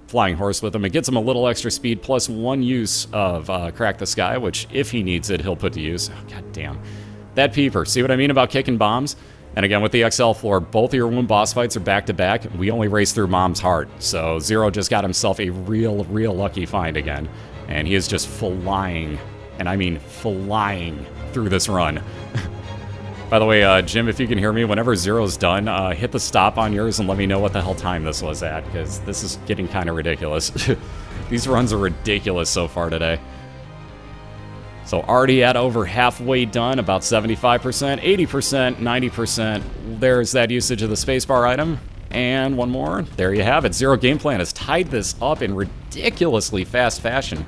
flying horse with him. It gets him a little extra speed plus 1 use of Crack the Sky, which if he needs it, he'll put to use. Oh, god damn. That peeper. See what I mean about kicking bombs? And again, with the XL floor, both of your wound boss fights are back-to-back. We only race through Mom's heart. So Zero just got himself a real lucky find again. And he is just flying, and I mean flying, through this run. By the way, Jim, if you can hear me, whenever Zero's done, hit the stop on yours and let me know what the hell time this was at, because this is getting kind of ridiculous. These runs are ridiculous so far today. So already at over halfway done, about 75%, 80%, 90%. There's that usage of the spacebar item. And one more. There you have it. ZeroGamePlan has tied this up in ridiculously fast fashion.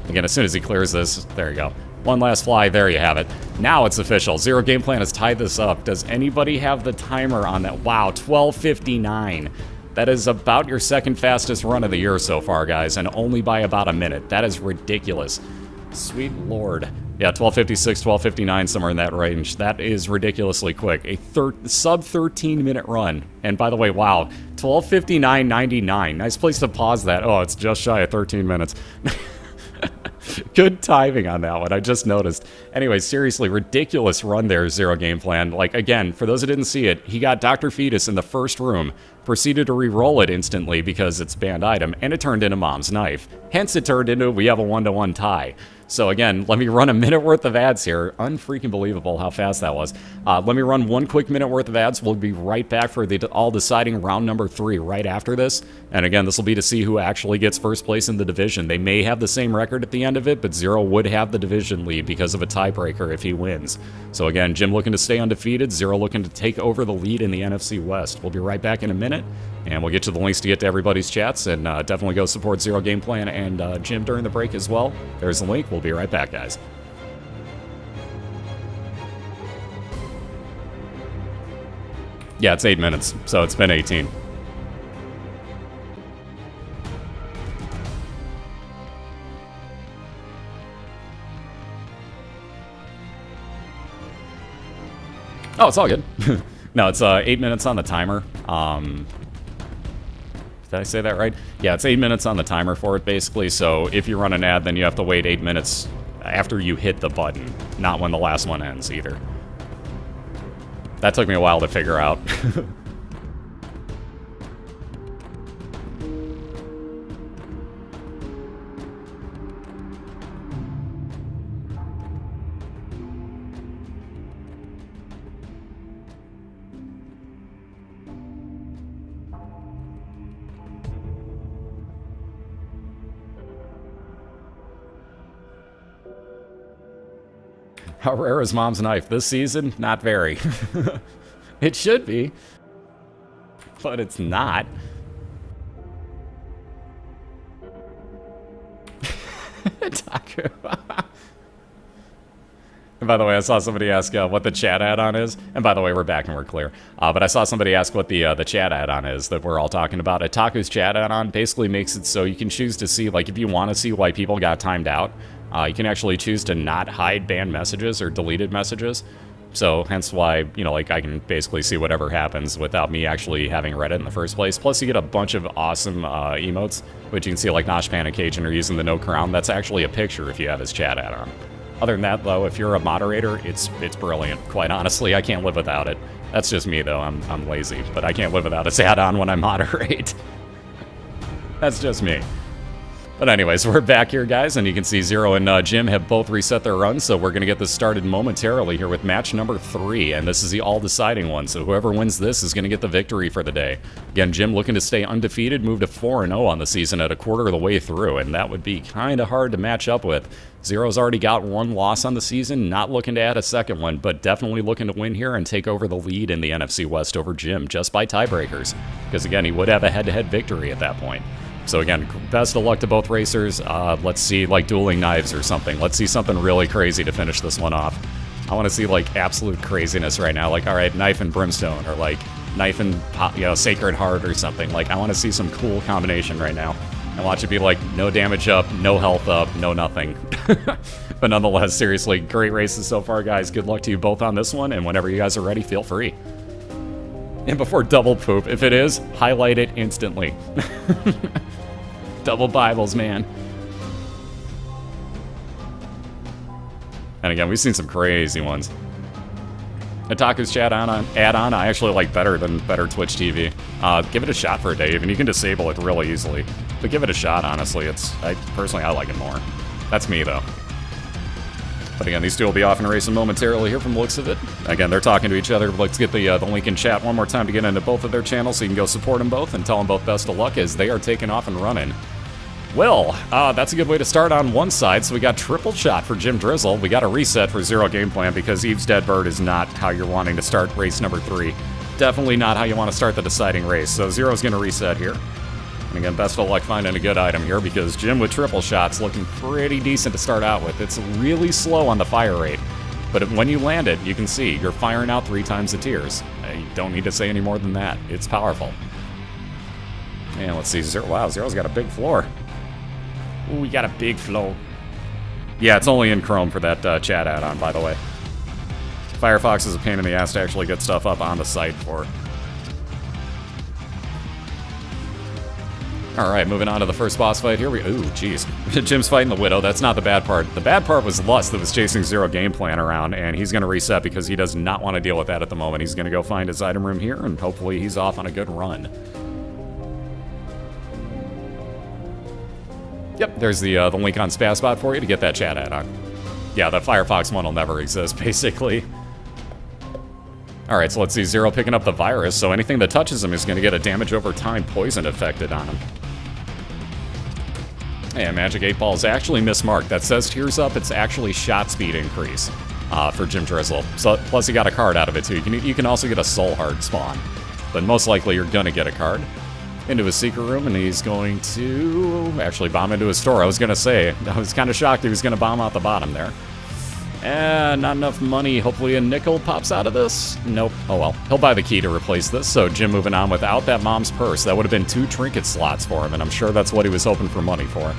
Again, as soon as he clears this, there you go. One last fly, there you have it. Now it's official. ZeroGamePlan has tied this up. Does anybody have the timer on that? Wow, 12:59. That is about your second fastest run of the year so far, guys, and only by about a minute. That is ridiculous. Sweet lord. Yeah, 12:56, 12:59, somewhere in that range. That is ridiculously quick. A sub 13-minute run. And by the way, wow, 12:59.99. Nice place to pause that. Oh, it's just shy of 13 minutes. Good timing on that one, I just noticed. Anyway, seriously, ridiculous run there, ZeroGamePlan. Like, again, for those who didn't see it, he got Dr. Fetus in the first room, proceeded to re-roll it instantly because it's banned item, and it turned into Mom's knife. Hence, it turned into, we have a 1-to-1 tie. So again, let me run a minute worth of ads here. Unfreaking believable how fast that was. Let me run one quick minute worth of ads. We'll be right back for the all-deciding round number 3 right after this. And again, this will be to see who actually gets first place in the division. They may have the same record at the end of it, but Zero would have the division lead because of a tiebreaker if he wins. So again, Jim looking to stay undefeated, Zero looking to take over the lead in the NFC West. We'll be right back in a minute, and we'll get you the links to get to everybody's chats, and definitely go support ZeroGamePlan and Jim during the break as well. There's the link. We'll be right back, guys. Yeah, it's 8 minutes, so it's been 18. Oh, it's all good. No, it's 8 minutes on the timer. Did I say that right? Yeah, it's 8 minutes on the timer for it, basically. So if you run an ad, then you have to wait 8 minutes after you hit the button, not when the last one ends, either. That took me a while to figure out. How rare is Mom's knife? This season? Not very. It should be, but it's not. Taku. And by the way, I saw somebody ask what the chat add-on is. And by the way, we're back and we're clear. But I saw somebody ask what the chat add-on is that we're all talking about. Taku's chat add-on basically makes it so you can choose to see, like, if you want to see why people got timed out, you can actually choose to not hide banned messages or deleted messages. So hence why, you know, like, I can basically see whatever happens without me actually having read it in the first place. Plus, you get a bunch of awesome emotes, which you can see, like Noshpan and Cajun are using the no crown. That's actually a picture if you have his chat add-on. Other than that, though, if you're a moderator, it's brilliant. Quite honestly, I can't live without it. That's just me, though. I'm lazy, but I can't live without its add-on when I moderate. That's just me. But anyways, we're back here, guys, and you can see Zero and Jim have both reset their runs, so we're going to get this started momentarily here with match number 3, and this is the all-deciding one, so whoever wins this is going to get the victory for the day. Again, Jim looking to stay undefeated, moved to 4-0 on the season at a quarter of the way through, and that would be kind of hard to match up with. Zero's already got 1 loss on the season, not looking to add a second one, but definitely looking to win here and take over the lead in the NFC West over Jim, just by tiebreakers, because again, he would have a head-to-head victory at that point. So again, best of luck to both racers. Let's see, like, dueling knives or something. Let's see something really crazy to finish this one off. I want to see, like, absolute craziness right now. Like, all right, Knife and Brimstone, or, like, Knife and, you know, Sacred Heart or something. Like, I want to see some cool combination right now. And watch it be, like, no damage up, no health up, no nothing. But nonetheless, seriously, great races so far, guys. Good luck to you both on this one, and whenever you guys are ready, feel free. And before double poop, if it is, highlight it instantly. Double Bibles, man. And again, we've seen some crazy ones. Otaku's chat add-on, I actually like better than Twitch TV. Give it a shot for a day, even. You can disable it really easily. But give it a shot, honestly. Personally, I like it more. That's me, though. But again, these two will be off and racing momentarily here from the looks of it. Again, they're talking to each other. Let's get the link in chat one more time to get into both of their channels so you can go support them both and tell them both best of luck as they are taking off and running. Well, that's a good way to start on one side. So we got triple shot for JimDrizzle. We got a reset for ZeroGamePlan because Eve's Dead Bird is not how you're wanting to start race number 3. Definitely not how you want to start the deciding race. So Zero's going to reset here. And again, best of luck finding a good item here because Jim with triple shots looking pretty decent to start out with. It's really slow on the fire rate. But when you land it, you can see you're firing out 3 times the tiers. You don't need to say any more than that. It's powerful. And let's see. Wow, Zero's got a big floor. Ooh, we got a big flow. Yeah, it's only in Chrome for that chat add-on, by the way. Firefox is a pain in the ass to actually get stuff up on the site for. Alright, moving on to the first boss fight here. Ooh, jeez. Jim's fighting the Widow. That's not the bad part. The bad part was Lust that was chasing ZeroGamePlan around, and he's going to reset because he does not want to deal with that at the moment. He's going to go find his item room here, and hopefully he's off on a good run. Yep, there's the link on Spazbot for you to get that chat add-on. Yeah, the Firefox one will never exist, basically. Alright, so let's see. Zero picking up the virus, so anything that touches him is going to get a damage over time poison affected on him. And Magic 8 Ball is actually mismarked. That says tears up, it's actually shot speed increase for JimDrizzle. So, plus he got a card out of it too. You can also get a Soul Heart spawn. But most likely you're going to get a card. Into his secret room, and he's going to actually bomb into his store. I was going to say, I was kind of shocked he was going to bomb out the bottom there. And not enough money. Hopefully a nickel pops out of this. Nope. Oh well. He'll buy the key to replace this. So Jim moving on without that mom's purse. That would have been 2 trinket slots for him, and I'm sure that's what he was hoping for money for.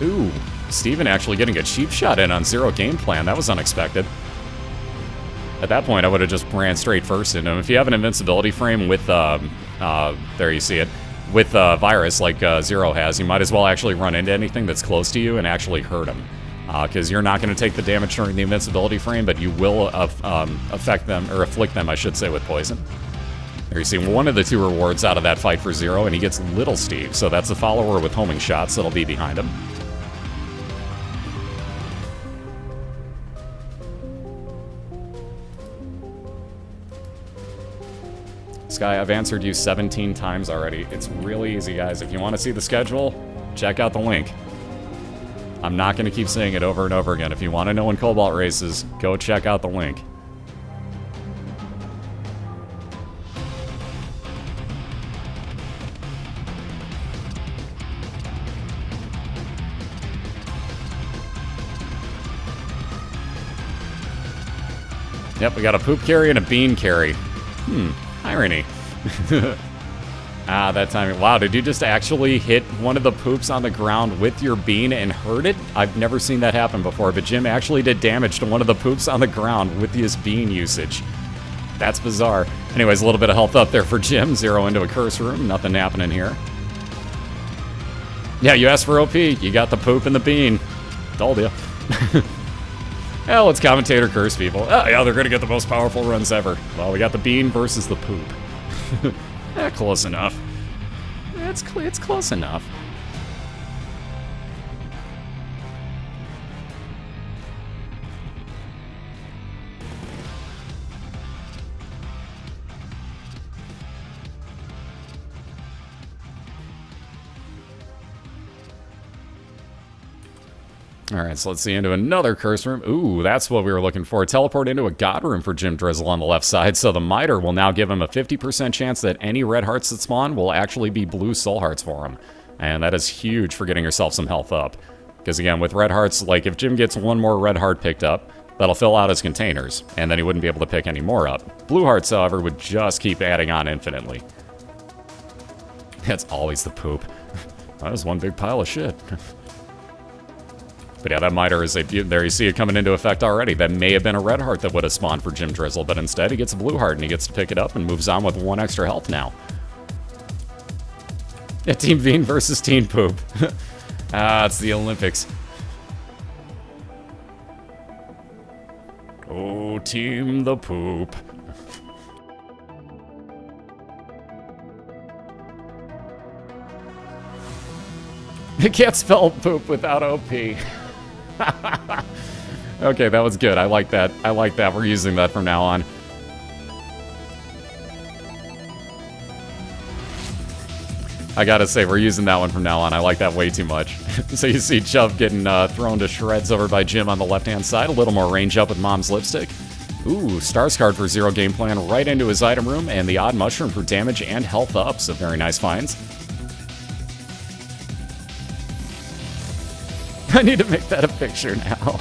Ooh. Steven actually getting a cheap shot in on ZeroGamePlan. That was unexpected. At that point, I would have just ran straight first into him. If you have an invincibility frame with, there you see it, with virus like Zero has, you might as well actually run into anything that's close to you and actually hurt him. Because you're not going to take the damage during the invincibility frame, but you will affect them, or afflict them, I should say, with poison. There you see one of the 2 rewards out of that fight for Zero, and he gets Little Steve. So that's a follower with homing shots that'll be behind him. Sky, I've answered you 17 times already. It's really easy, guys. If you want to see the schedule, check out the link. I'm not going to keep saying it over and over again. If you want to know when Cobalt races, go check out the link. Yep, we got a poop carry and a bean carry. Irony. That timing. Wow, did you just actually hit one of the poops on the ground with your bean and hurt it? I've never seen that happen before, but Jim actually did damage to one of the poops on the ground with his bean usage. That's bizarre. Anyways, a little bit of health up there for Jim. Zero into a curse room. Nothing happening here. Yeah, you asked for OP. You got the poop and the bean. Told you. Well, it's commentator curse people. Oh, yeah, they're going to get the most powerful runs ever. Well, we got the bean versus the poop. Close enough. It's close enough. Alright, so let's see into another curse room. Ooh, that's what we were looking for. Teleport into a god room for JimDrizzle on the left side. So the Miter will now give him a 50% chance that any red hearts that spawn will actually be blue soul hearts for him. And that is huge for getting yourself some health up. Because again, with red hearts, like if Jim gets one more red heart picked up, that'll fill out his containers, and then he wouldn't be able to pick any more up. Blue hearts, however, would just keep adding on infinitely. That's always the poop. That was one big pile of shit. But yeah, that miter is there you see it coming into effect already. That may have been a red heart that would have spawned for JimDrizzle, but instead he gets a blue heart and he gets to pick it up and moves on with 1 extra health now. Yeah, Team Bean versus Teen Poop. It's the Olympics. Oh, Team the Poop. You can't spell poop without OP. Okay, that was good. I like that. I like that. We're using that from now on. I gotta say, we're using that one from now on. I like that way too much. So you see Chubb getting thrown to shreds over by Jim on the left-hand side. A little more range up with Mom's Lipstick. Ooh, Stars card for ZeroGamePlan right into his item room, and the Odd Mushroom for damage and health up. So very nice finds. I need to make that a picture now.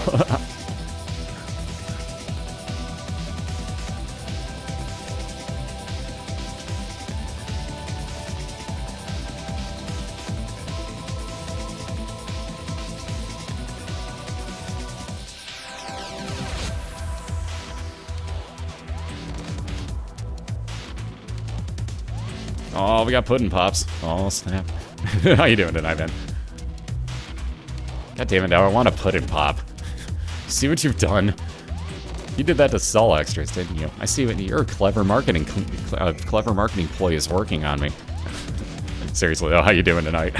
Oh, we got Puddin' Pops. Oh, snap. How you doing tonight, man? God damn it, now I want a Puddin' Pop. See what you've done? You did that to sell extras, didn't you? I see what your clever marketing ploy is working on me. Seriously, though, how you doing tonight?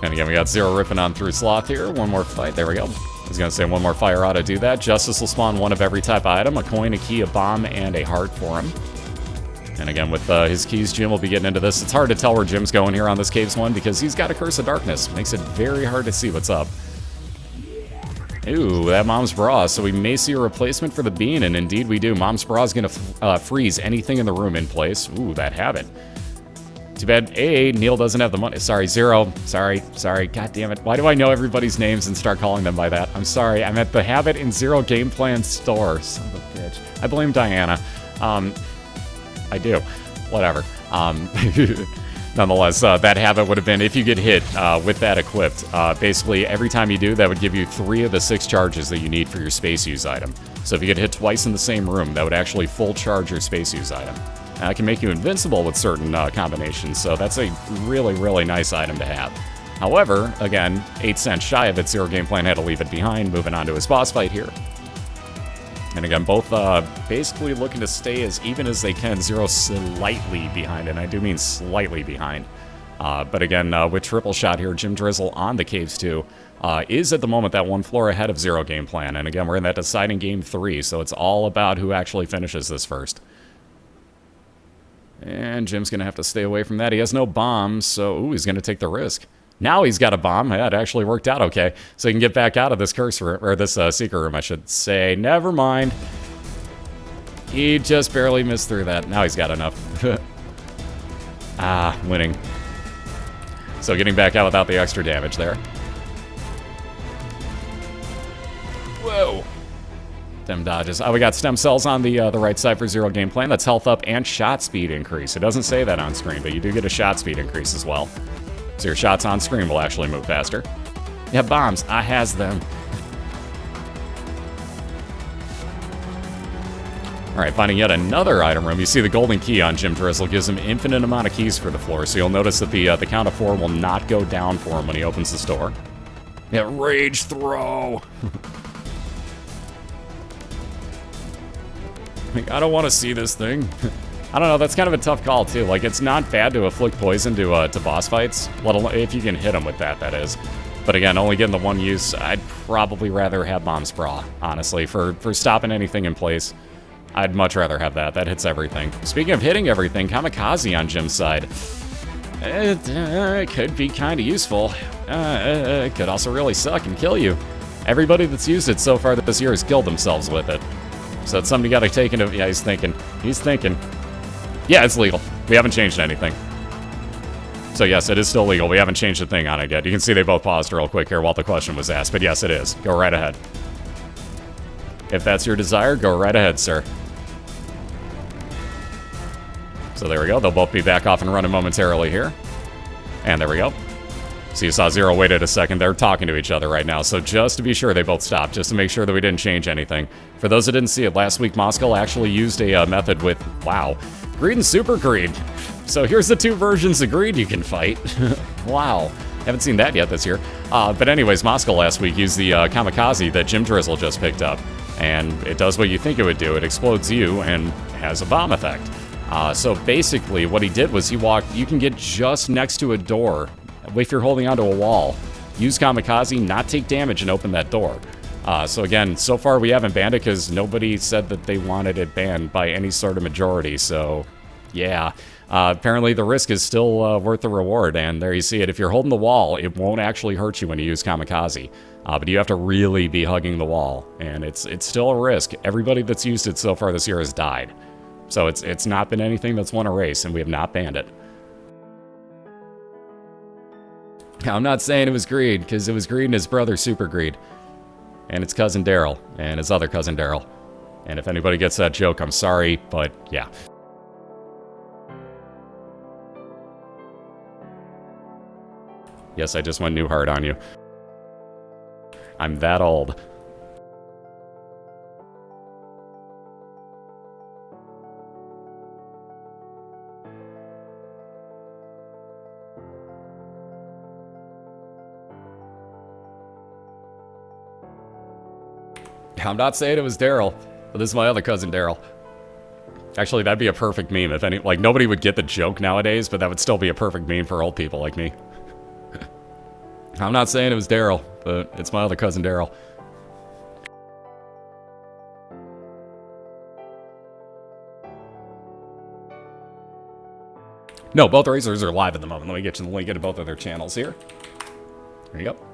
And again, we got Zero ripping on through Sloth here. One more fight. There we go. I was going to say one more fire ought to do that. Justice will spawn one of every type of item. A coin, a key, a bomb, and a heart for him. And again, with his keys, Jim will be getting into this. It's hard to tell where Jim's going here on this Caves one because he's got a Curse of Darkness. Makes it very hard to see what's up. Ooh, that Mom's Bra. So we may see a replacement for the Bean, and indeed we do. Mom's Bra is going to freeze anything in the room in place. Ooh, that habit. Too bad, Neil doesn't have the money. Sorry, Zero. Sorry. God damn it. Why do I know everybody's names and start calling them by that? I'm sorry. I'm at the Habit in ZeroGamePlan store. Son of a bitch. I blame Diana. I do. Whatever. Nonetheless, that habit would have been, if you get hit with that equipped, basically every time you do, that would give you 3 of the 6 charges that you need for your space use item. So if you get hit twice in the same room, that would actually full charge your space use item. It can make you invincible with certain combinations, so that's a really, really nice item to have. However, again, 8 cents shy of it, ZeroGamePlan had to leave it behind, moving on to his boss fight here. And again, both basically looking to stay as even as they can. Zero slightly behind, and I do mean slightly behind. But again, with triple shot here, JimDrizzle on the Caves 2 is at the moment that 1 floor ahead of ZeroGamePlan. And again, we're in that deciding game 3, so it's all about who actually finishes this first. And Jim's going to have to stay away from that. He has no bombs, so he's going to take the risk. Now he's got a bomb. Yeah, it actually worked out okay. So he can get back out of this curse room, or this secret room, I should say. Never mind. He just barely missed through that. Now he's got enough. Winning. So getting back out without the extra damage there. Whoa. Them dodges. We got stem cells on the right side for ZeroGamePlan. That's health up and shot speed increase. It doesn't say that on screen, but you do get a shot speed increase as well. So your shots on screen will actually move faster. Yeah, bombs. I has them. Alright, finding yet another item room. You see the golden key on JimDrizzle gives him infinite amount of keys for the floor, so you'll notice that the count of 4 will not go down for him when he opens the store. Yeah, rage throw! Like, I don't want to see this thing. I don't know, that's kind of a tough call, too. Like, it's not bad to afflict poison to boss fights, let alone if you can hit them with that is. But again, only getting the one use, I'd probably rather have Mom's Bra, honestly. For stopping anything in place, I'd much rather have that. That hits everything. Speaking of hitting everything, Kamikaze on Jim's side. It could be kind of useful. It could also really suck and kill you. Everybody that's used it so far this year has killed themselves with it. So that's something you got to take into... Yeah, he's thinking. He's thinking. Yeah, it's legal. We haven't changed anything. So yes, it is still legal. We haven't changed a thing on it yet. You can see they both paused real quick here while the question was asked. But yes, it is. Go right ahead. If that's your desire, go right ahead, sir. So there we go. They'll both be back off and running momentarily here. And there we go. So you saw Zero waited a second. They're talking to each other right now. So just to be sure, they both stopped, just to make sure that we didn't change anything. For those that didn't see it, last week Moscow actually used a method with, wow, Greed and Super Greed. So here's the two versions of Greed you can fight. Wow. Haven't seen that yet this year. But anyways, Moscow last week used the Kamikaze that JimDrizzle just picked up. And it does what you think it would do. It explodes you and has a bomb effect. So basically what he did was he walked, you can get just next to a door if you're holding onto a wall. Use Kamikaze, not take damage, and open that door. So again, so far we haven't banned it because nobody said that they wanted it banned by any sort of majority. So yeah, apparently the risk is still worth the reward. And there you see it. If you're holding the wall, it won't actually hurt you when you use Kamikaze. But you have to really be hugging the wall. And it's still a risk. Everybody that's used it so far this year has died. So it's not been anything that's won a race, and we have not banned it. Now, I'm not saying it was Greed, because it was Greed and his brother Super Greed. And his cousin Daryl, and his other cousin Daryl. And if anybody gets that joke, I'm sorry, but yeah. Yes, I just went new hard on you. I'm that old. I'm not saying it was Daryl, but this is my other cousin Daryl. Actually, that'd be a perfect meme if any, like, nobody would get the joke nowadays, but that would still be a perfect meme for old people like me. I'm not saying it was Daryl, but it's my other cousin Daryl. No, both racers are live at the moment. Let me get you the link into both of their channels here. There you go.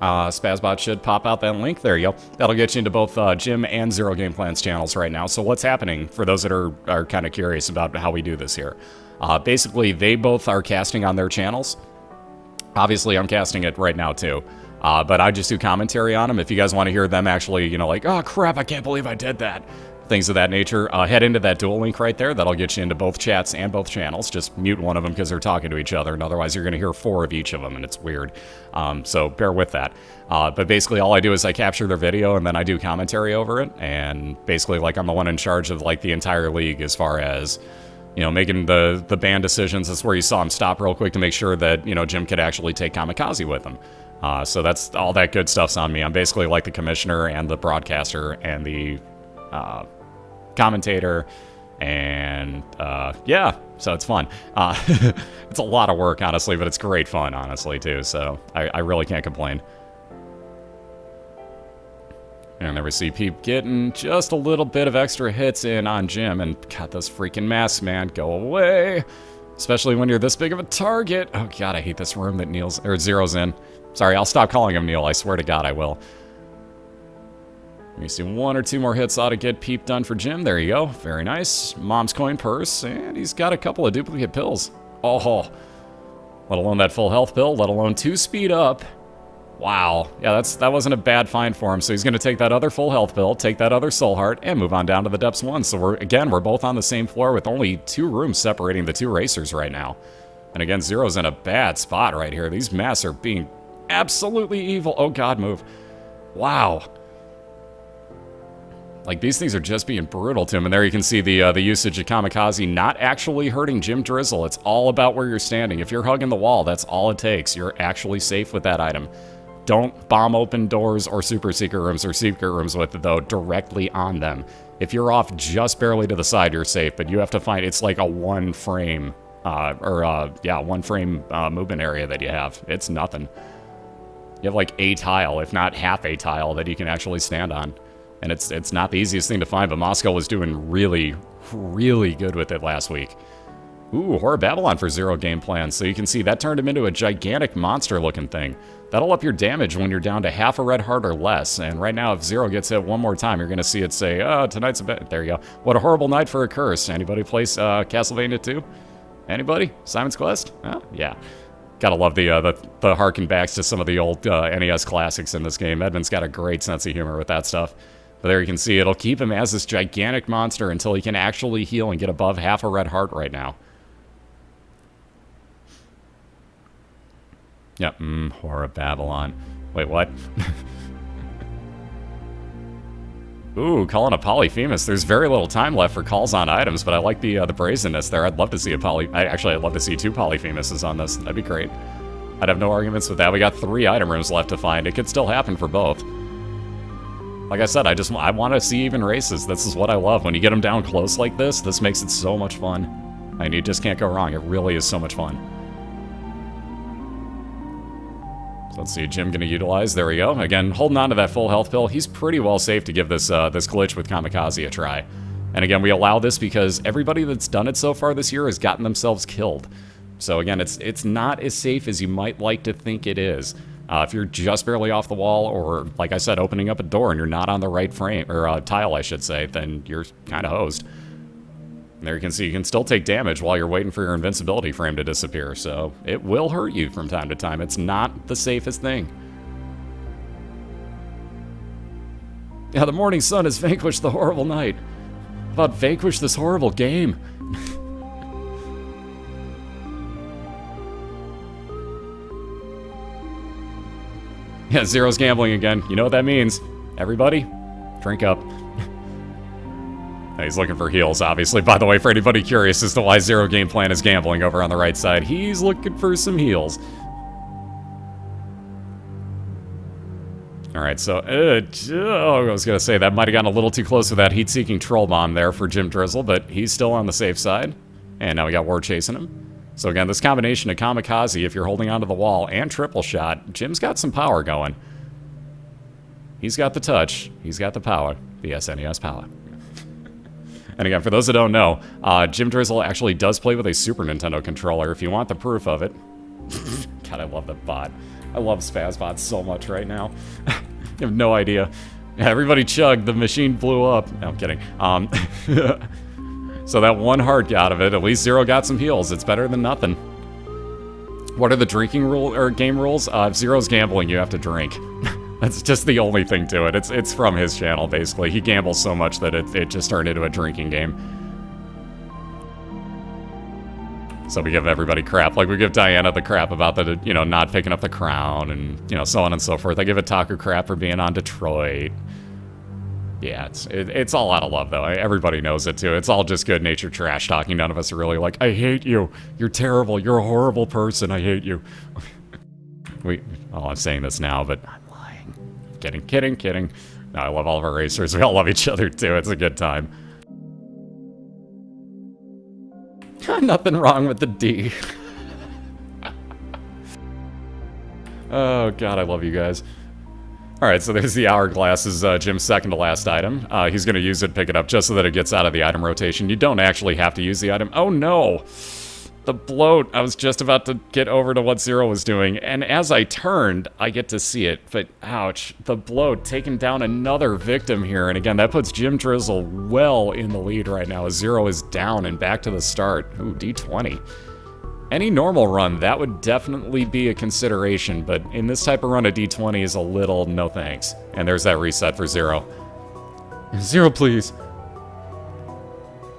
Spazbot should pop out that link. There you go. That'll get you into both Jim and ZeroGamePlan's channels right now. So what's happening, for those that are kind of curious about how we do this here? Basically, they both are casting on their channels. Obviously, I'm casting it right now, too. But I just do commentary on them. If you guys want to hear them actually, you know, like, oh, crap, I can't believe I did that. Things of that nature, head into that dual link right there. That'll get you into both chats and both channels. Just mute one of them because they're talking to each other, and otherwise you're going to hear 4 of each of them, and it's weird. So bear with that. But basically all I do is I capture their video, and then I do commentary over it, and basically, like, I'm the one in charge of, like, the entire league as far as, you know, making the ban decisions. That's where you saw him stop real quick to make sure that, you know, Jim could actually take Kamikaze with him. So that's all that good stuff's on me. I'm basically like the commissioner and the broadcaster and the commentator, and yeah, so it's fun. It's a lot of work, honestly, but it's great fun, honestly, too, so I really can't complain. And there we see Peep getting just a little bit of extra hits in on Jim, and got those freaking masks, man, go away. Especially when you're this big of a target. Oh god, I hate this room that Neil's, or Zero's in. Sorry, I'll stop calling him Neil, I swear to god I will. You see 1 or 2 more hits ought to get Peep done for Jim. There you go. Very nice. Mom's coin purse, and he's got a couple of duplicate pills. Oh, let alone that full health pill, let alone 2 speed up. Wow. Yeah, that wasn't a bad find for him. So he's going to take that other full health pill, take that other soul heart, and move on down to the depths 1. So we're both on the same floor with only 2 rooms separating the 2 racers right now. And again, Zero's in a bad spot right here. These masks are being absolutely evil. Oh god, move. Wow. Like, these things are just being brutal to him. And there you can see the usage of Kamikaze not actually hurting JimDrizzle. It's all about where you're standing. If you're hugging the wall, that's all it takes. You're actually safe with that item. Don't bomb open doors or super secret rooms or secret rooms with it, though, directly on them. If you're off just barely to the side, you're safe. But you have to find, it's like a 1 frame, 1 frame movement area that you have. It's nothing. You have like a tile, if not half a tile, that you can actually stand on. And it's not the easiest thing to find, but Moscow was doing really, really good with it last week. Ooh, Horror Babylon for ZeroGamePlan. So you can see that turned him into a gigantic monster-looking thing. That'll up your damage when you're down to half a red heart or less. And right now, if Zero gets hit one more time, you're going to see it say, oh, tonight's a bit. There you go. What a horrible night for a curse. Anybody play Castlevania 2? Anybody? Simon's Quest? Oh, yeah. Gotta love the harken backs to some of the old NES classics in this game. Edmund's got a great sense of humor with that stuff. But there you can see, it'll keep him as this gigantic monster until he can actually heal and get above half a red heart right now. Yep, Horror Babylon. Wait, what? Ooh, calling a Polyphemus. There's very little time left for calls on items, but I like the brazenness there. I'd love to see a I'd love to see 2 Polyphemuses on this. That'd be great. I'd have no arguments with that. We got 3 item rooms left to find. It could still happen for both. Like I said, I want to see even races. This is what I love. When you get them down close like this makes it so much fun. And you just can't go wrong. It really is so much fun. So let's see, Jim gonna utilize, there we go. Again, holding on to that full health pill. He's pretty well safe to give this this glitch with Kamikaze a try. And again, we allow this because everybody that's done it so far this year has gotten themselves killed. So again, it's not as safe as you might like to think it is. If you're just barely off the wall, or like I said, opening up a door and you're not on the right frame, or tile I should say, then you're kind of hosed. And there you can see you can still take damage while you're waiting for your invincibility frame to disappear, so it will hurt you from time to time. It's not the safest thing. Yeah, the morning sun has vanquished the horrible night. About vanquish this horrible game. Yeah, Zero's gambling again. You know what that means. Everybody, drink up. He's looking for heals, obviously. By the way, for anybody curious as to why ZeroGamePlan is gambling over on the right side, he's looking for some heals. Alright, so, I was going to say, that might have gotten a little too close with that heat-seeking troll bomb there for JimDrizzle, but he's still on the safe side. And now we got War chasing him. So again, this combination of Kamikaze, if you're holding onto the wall, and Triple Shot, Jim's got some power going. He's got the touch, he's got the power, the SNES power. And again, for those that don't know, JimDrizzle actually does play with a Super Nintendo controller, if you want the proof of it. God, I love that bot. I love Spazbot so much right now. You have no idea. Everybody chugged, the machine blew up. No, I'm kidding. So that one heart got of it. At least Zero got some heals. It's better than nothing. What are the drinking game rules? If Zero's gambling, you have to drink. That's just the only thing to it. It's from his channel, basically. He gambles so much that it just turned into a drinking game. So we give everybody crap. Like, we give Diana the crap about the, not picking up the crown and, so on and so forth. I give Otaku crap for being on Detroit. Yeah, it's all out of love, though. Everybody knows it, too. It's all just good-natured trash talking. None of us are really like, I hate you. You're terrible. You're a horrible person. I hate you. I'm saying this now, but I'm lying. Kidding. No, I love all of our racers. We all love each other, too. It's a good time. Nothing wrong with the D. Oh, God, I love you guys. Alright, so there's the hourglass, is Jim's second to last item. He's going to use it, pick it up, just so that it gets out of the item rotation. You don't actually have to use the item. Oh, no! The bloat. I was just about to get over to what Zero was doing, and as I turned, I get to see it. But, ouch. The bloat taking down another victim here, and again, that puts JimDrizzle well in the lead right now, as Zero is down and back to the start. Ooh, D20. Any normal run, that would definitely be a consideration, but in this type of run, a D20 is a little no thanks. And there's that reset for Zero. Zero, please.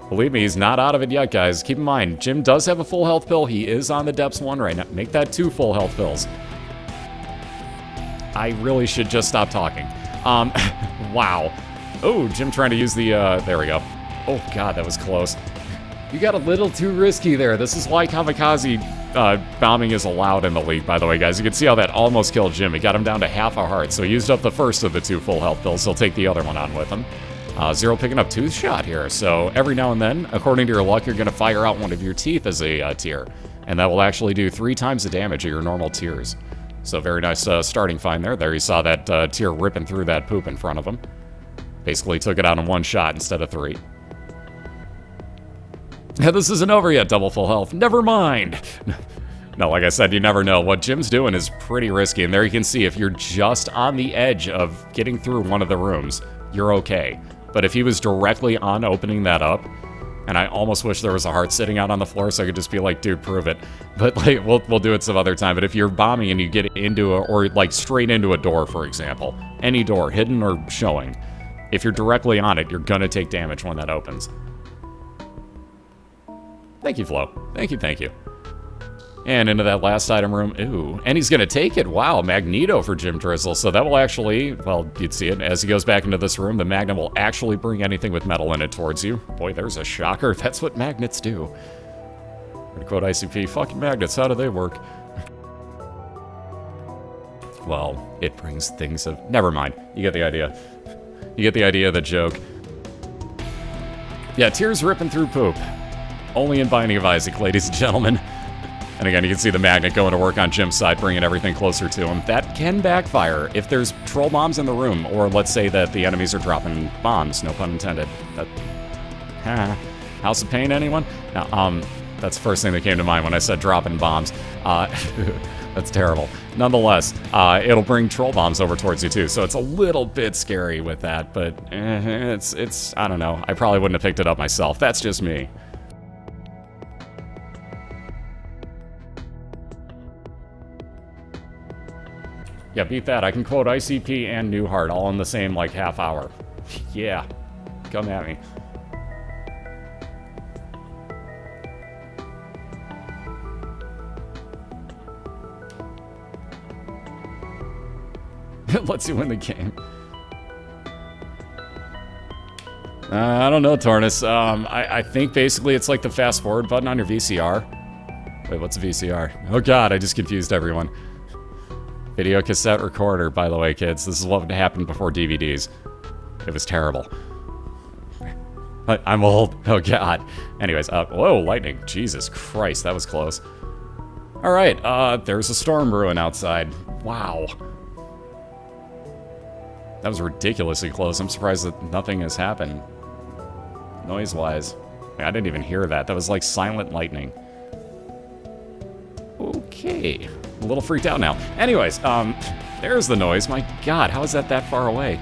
Believe me, he's not out of it yet, guys. Keep in mind, Jim does have a full health pill. He is on the Depths 1 right now. Make that 2 full health pills. I really should just stop talking. Wow. Oh, Jim trying to use the, there we go. Oh, God, that was close. You got a little too risky there. This is why Kamikaze bombing is allowed in the league, by the way, guys. You can see how that almost killed Jim. It got him down to half a heart, so he used up the first of the 2 full health pills. He'll take the other one on with him. Zero picking up Tooth Shot here, so every now and then, according to your luck, you're going to fire out one of your teeth as a tier, and that will actually do 3 times the damage of your normal tiers. So very nice starting find there. There you saw that tier ripping through that poop in front of him. Basically took it out in 1 shot instead of 3. Yeah, this isn't over yet, double full health. Never mind. No, like I said, you never know. What Jim's doing is pretty risky, and there you can see if you're just on the edge of getting through one of the rooms, you're okay. But if he was directly on opening that up, and I almost wish there was a heart sitting out on the floor so I could just be like, dude, prove it. But like, we'll do it some other time. But if you're bombing and you get into or like straight into a door, for example, any door, hidden or showing, if you're directly on it, you're gonna take damage when that opens. Thank you, Flo. Thank you, thank you. And into that last item room. Ooh, and he's gonna take it. Wow, Magneto for JimDrizzle. So that will actually, well, you'd see it. As he goes back into this room, the magnet will actually bring anything with metal in it towards you. Boy, there's a shocker. That's what magnets do. To quote ICP, fucking magnets, how do they work? Well, it brings things of... Never mind. You get the idea. You get the idea of the joke. Yeah, tears ripping through poop. Only in Binding of Isaac, ladies and gentlemen. And again, you can see the magnet going to work on Jim's side, bringing everything closer to him. That can backfire if there's troll bombs in the room, or let's say that the enemies are dropping bombs, no pun intended. House of Pain, anyone? No, that's the first thing that came to mind when I said dropping bombs. That's terrible. Nonetheless, it'll bring troll bombs over towards you too, so it's a little bit scary with that, but it's I don't know. I probably wouldn't have picked it up myself. That's just me. Yeah, beat that. I can quote ICP and Newhart all in the same, like, half hour. Yeah. Come at me. It lets you win the game. I don't know, Tornus. I think basically it's like the fast forward button on your VCR. Wait, what's a VCR? Oh god, I just confused everyone. Video cassette recorder, by the way, kids. This is what happened before DVDs. It was terrible. I'm old. Oh, God. Anyways, whoa, lightning. Jesus Christ, that was close. All right, there's a storm brewing outside. Wow. That was ridiculously close. I'm surprised that nothing has happened. Noise-wise. I didn't even hear that. That was like silent lightning. Okay. A little freaked out now. Anyways, there's the noise. My god, how is that far away?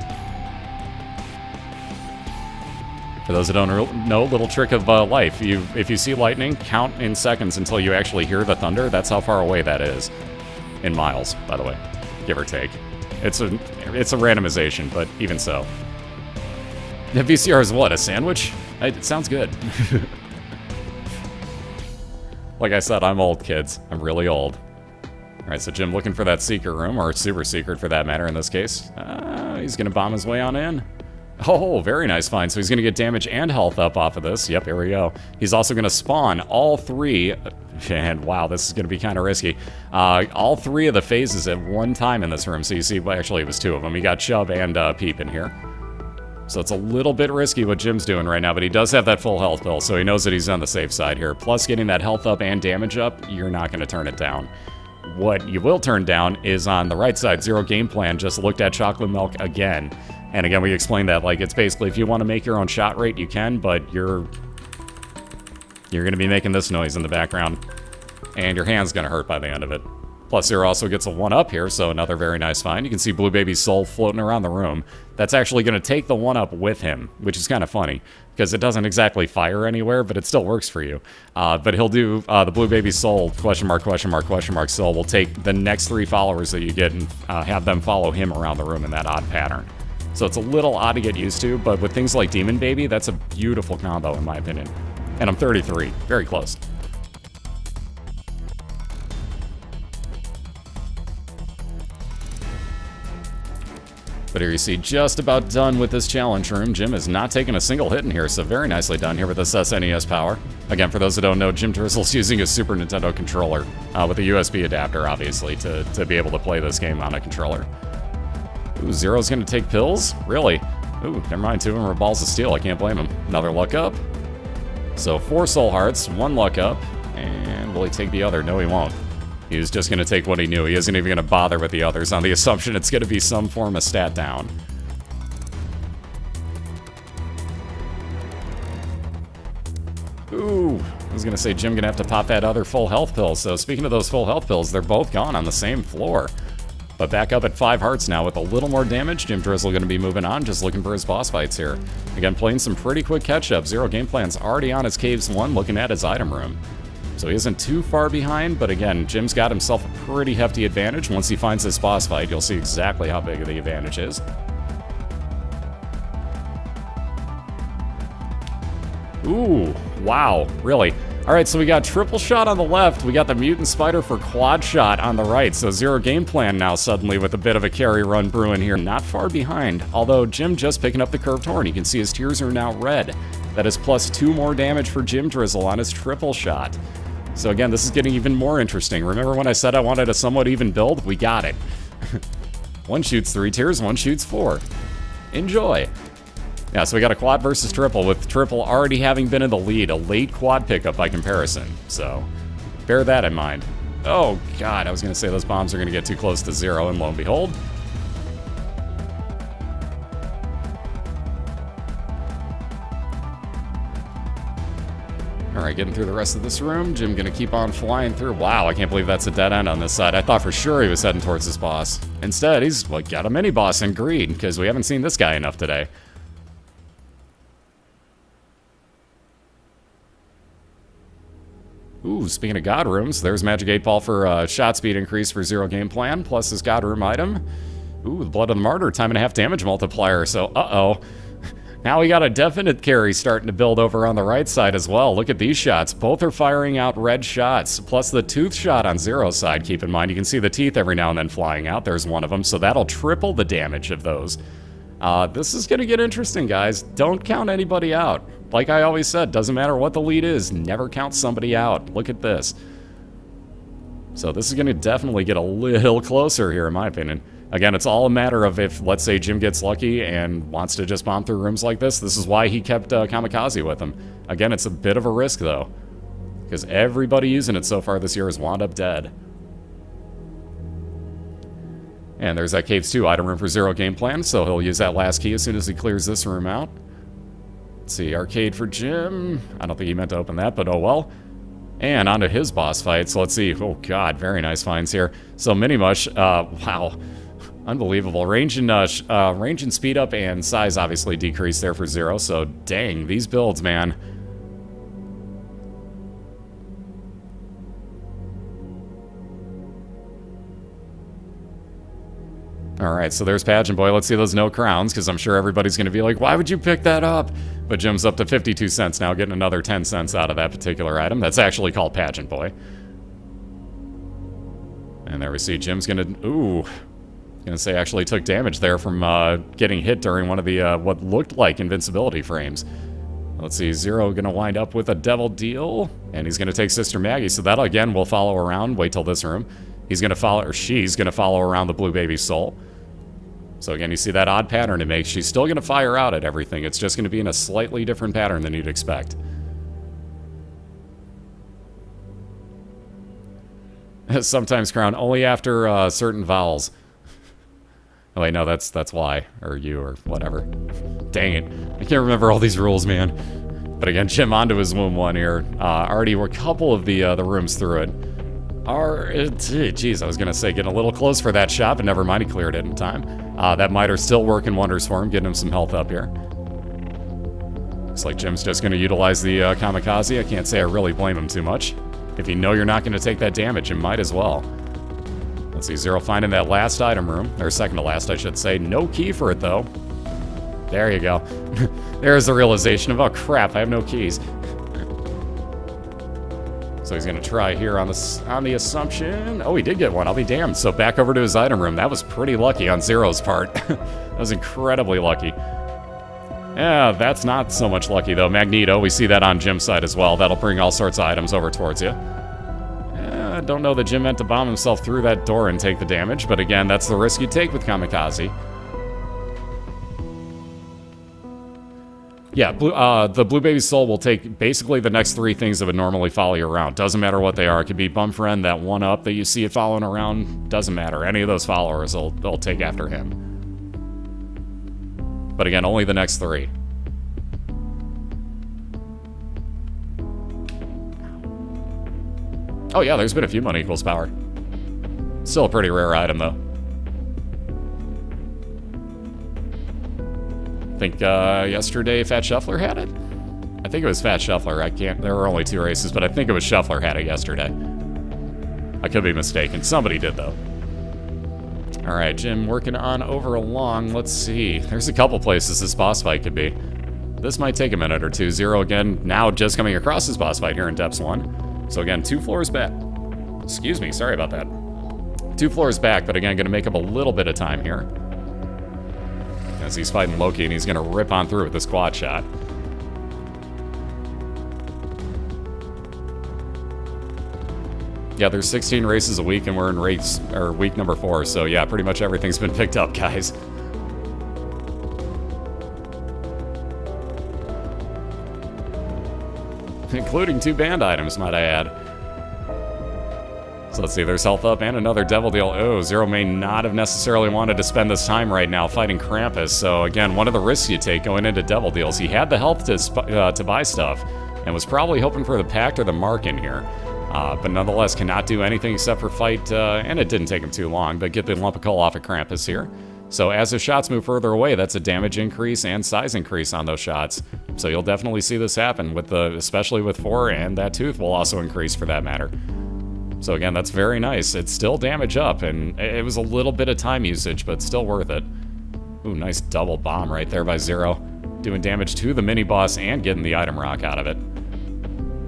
For those that don't know, little trick of life. If you see lightning, count in seconds until you actually hear the thunder. That's how far away that is. In miles, by the way. Give or take. It's a randomization, but even so. The VCR is what, a sandwich? It sounds good. Like I said, I'm old, kids. I'm really old. Alright, so Jim looking for that secret room, or super secret for that matter in this case. He's gonna bomb his way on in. Oh, very nice find. So he's gonna get damage and health up off of this. Yep, here we go. He's also gonna spawn all three, and wow, this is gonna be kind of risky. All three of the phases at one time in this room. So you see, well, actually it was two of them. You got Chubb and Peep in here. So it's a little bit risky what Jim's doing right now, but he does have that full health bill, so he knows that he's on the safe side here. Plus, getting that health up and damage up, you're not gonna turn it down. What you will turn down is on the right side. ZeroGamePlan just looked at chocolate milk again. And again, we explained that, like, it's basically if you want to make your own shot rate, you can, but you're going to be making this noise in the background. And your hand's going to hurt by the end of it. Plus, Zero also gets a 1-up here, so another very nice find. You can see Blue Baby's soul floating around the room. That's actually going to take the 1-up with him, which is kind of funny, because it doesn't exactly fire anywhere, but it still works for you. But he'll do the Blue Baby's soul, question mark, soul, will take the next 3 followers that you get and have them follow him around the room in that odd pattern. So it's a little odd to get used to, but with things like Demon Baby, that's a beautiful combo in my opinion. And I'm 33, very close. But here you see, just about done with this challenge room. Jim is not taking a single hit in here, so very nicely done here with this SNES power. Again, for those that don't know, JimDrizzle's using a Super Nintendo controller with a USB adapter, obviously, to be able to play this game on a controller. Ooh, Zero's gonna take pills? Really? Ooh, never mind, 2 of them are balls of steel, I can't blame him. Another luck up. So 4 soul hearts, 1 luck up, and will he take the other? No, he won't. He was just going to take what he knew. He isn't even going to bother with the others on the assumption it's going to be some form of stat down. Ooh, was going to say Jim going to have to pop that other full health pill. So speaking of those full health pills, they're both gone on the same floor. But back up at 5 hearts now with a little more damage. JimDrizzle going to be moving on, just looking for his boss fights here. Again, playing some pretty quick catch-up. ZeroGamePlan's already on his Caves 1, looking at his item room. So he isn't too far behind, but again, Jim's got himself a pretty hefty advantage. Once he finds his boss fight, you'll see exactly how big the advantage is. Ooh, wow, really? Alright, so we got triple shot on the left, we got the mutant spider for quad shot on the right, so ZeroGamePlan now suddenly with a bit of a carry run brewing here, not far behind, although Jim just picking up the curved horn. You can see his tears are now red. That is plus 2 more damage for JimDrizzle on his triple shot. So again, this is getting even more interesting. Remember when I said I wanted a somewhat even build? We got it. One shoots 3 tears, one shoots 4. Enjoy. Yeah, so we got a quad versus triple, with triple already having been in the lead, a late quad pickup by comparison. So, bear that in mind. Oh, God, I was going to say those bombs are going to get too close to 0, and lo and behold. Alright, getting through the rest of this room. Jim going to keep on flying through. Wow, I can't believe that's a dead end on this side. I thought for sure he was heading towards his boss. Instead, he's got a mini-boss in green, because we haven't seen this guy enough today. Ooh, speaking of God Rooms, there's Magic 8 Ball for shot speed increase for ZeroGamePlan, plus his God Room item. Ooh, the Blood of the Martyr, time and a half damage multiplier, so uh-oh. Now we got a definite carry starting to build over on the right side as well. Look at these shots. Both are firing out red shots, plus the tooth shot on Zero's side. Keep in mind, you can see the teeth every now and then flying out. There's one of them, so that'll triple the damage of those. This is going to get interesting, guys. Don't count anybody out. Like I always said, doesn't matter what the lead is, never count somebody out. Look at this. So this is going to definitely get a little closer here, in my opinion. Again, it's all a matter of if, let's say, Jim gets lucky and wants to just bomb through rooms like this. This is why he kept Kamikaze with him. Again, it's a bit of a risk, though, because everybody using it so far this year has wound up dead. And there's that Caves 2 item room for ZeroGamePlan, so he'll use that last key as soon as he clears this room out. Let's see, arcade for Jim. I don't think he meant to open that, but oh well. And onto his boss fight, so let's see. Oh god, very nice finds here. So Mini-Mush, wow. Unbelievable. Range and speed up and size obviously decreased there for Zero, so dang, these builds, man. Alright, so there's Pageant Boy. Let's see those no crowns, because I'm sure everybody's going to be like, why would you pick that up? But Jim's up to 52 cents now, getting another 10 cents out of that particular item. That's actually called Pageant Boy. And there we see Jim's going to... Ooh. Gonna say actually took damage there from getting hit during one of the what looked like invincibility frames. Let's see, Zero gonna wind up with a devil deal, and he's gonna take Sister Maggie, so that again will follow around. Wait till this room. He's gonna follow, or she's gonna follow around the blue baby's soul. So again, you see that odd pattern it makes. She's still gonna fire out at everything. It's just gonna be in a slightly different pattern than you'd expect. Sometimes crown only after certain vowels. Oh wait, no, that's why, or you, or whatever. Dang it, I can't remember all these rules, man. But again, Jim onto his womb one here. Already were a couple of the rooms through it. Jeez, I was gonna say getting a little close for that shot, but never mind, he cleared it in time. That miter still working wonders for him, getting him some health up here. Looks like Jim's just gonna utilize the Kamikaze. I can't say I really blame him too much. If you know you're not gonna take that damage, you might as well. Let's see, Zero finding that last item room, or second to last, I should say. No key for it, though. There you go. There's the realization of, oh crap, I have no keys. So he's gonna try here on the assumption. Oh, he did get one, I'll be damned. So back over to his item room. That was pretty lucky on Zero's part. That was incredibly lucky. Yeah, that's not so much lucky, though. Magneto, we see that on Jim's side as well. That'll bring all sorts of items over towards you. I don't know that Jim meant to bomb himself through that door and take the damage, but again, that's the risk you take with Kamikaze. Yeah, the Blue Baby's Soul will take basically the next 3 things that would normally follow you around. Doesn't matter what they are. It could be Bum Friend, that 1-up that you see it following around. Doesn't matter. Any of those followers, they'll take after him. But again, only the next 3. Oh yeah, there's been a few money equals power. Still a pretty rare item, though. I think yesterday Fat Shuffler had it? I think it was Fat Shuffler. There were only 2 races, but I think it was Shuffler had it yesterday. I could be mistaken. Somebody did, though. All right, Jim, working on over along. Let's see. There's a couple places this boss fight could be. This might take a minute or two. Zero, again, now just coming across his boss fight here in Depths 1. So, again, 2 floors back. Excuse me, sorry about that. 2 floors back, but again, going to make up a little bit of time here. As he's fighting Loki, and he's going to rip on through with this quad shot. Yeah, there's 16 races a week, and we're in week number 4, so yeah, pretty much everything's been picked up, guys. Including 2 banned items, might I add. So let's see, there's health up and another devil deal. Oh, Zero may not have necessarily wanted to spend this time right now fighting Krampus, so again, one of the risks you take going into devil deals. He had the health to buy stuff, and was probably hoping for the Pact or the Mark in here. But nonetheless, cannot do anything except for fight, and it didn't take him too long, but get the lump of coal off of Krampus here. So as the shots move further away, that's a damage increase and size increase on those shots. So you'll definitely see this happen, especially with 4, and that tooth will also increase for that matter. So again, that's very nice. It's still damage up, and it was a little bit of time usage, but still worth it. Ooh, nice double bomb right there by Zero. Doing damage to the mini-boss and getting the item rock out of it.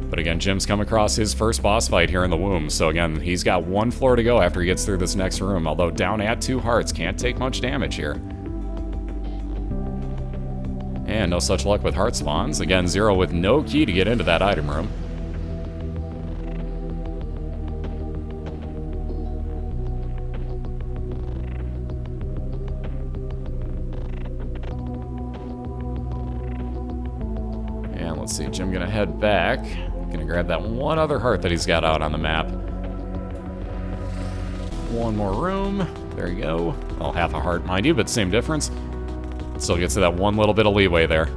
But again, Jim's come across his first boss fight here in the womb. So again, he's got 1 floor to go after he gets through this next room. Although down at 2 hearts, can't take much damage here. And no such luck with heart spawns. Again, Zero with no key to get into that item room. And let's see, Jim gonna head back. Gonna grab that 1 other heart that he's got out on the map. 1 more room. There you go. Well, half a heart, mind you, but same difference. Still gets to that 1 little bit of leeway there.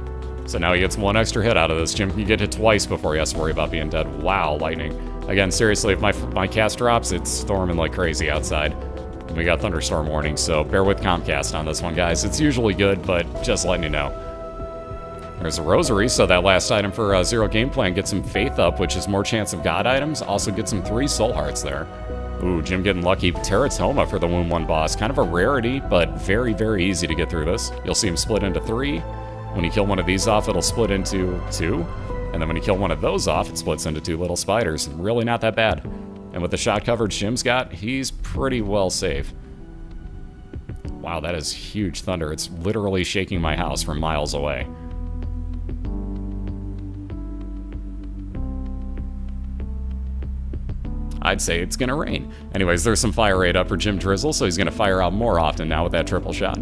So now he gets 1 extra hit out of this. Jim can get hit twice before he has to worry about being dead. Wow, lightning. Again, seriously, if my cast drops, it's storming like crazy outside. And we got thunderstorm warning, so bear with Comcast on this one, guys. It's usually good, but just letting you know. There's a rosary, so that last item for ZeroGamePlan gets him faith up, which is more chance of god items. Also gets him 3 soul hearts there. Ooh, Jim getting lucky. Teratoma for the Womb 1 boss. Kind of a rarity, but very, very easy to get through this. You'll see him split into 3. When you kill one of these off, it'll split into 2. And then when you kill one of those off, it splits into 2 little spiders. Really not that bad. And with the shot coverage Jim's got, he's pretty well safe. Wow, that is huge thunder. It's literally shaking my house from miles away. I'd say it's gonna rain. Anyways, there's some fire rate up for JimDrizzle, so he's gonna fire out more often now with that triple shot.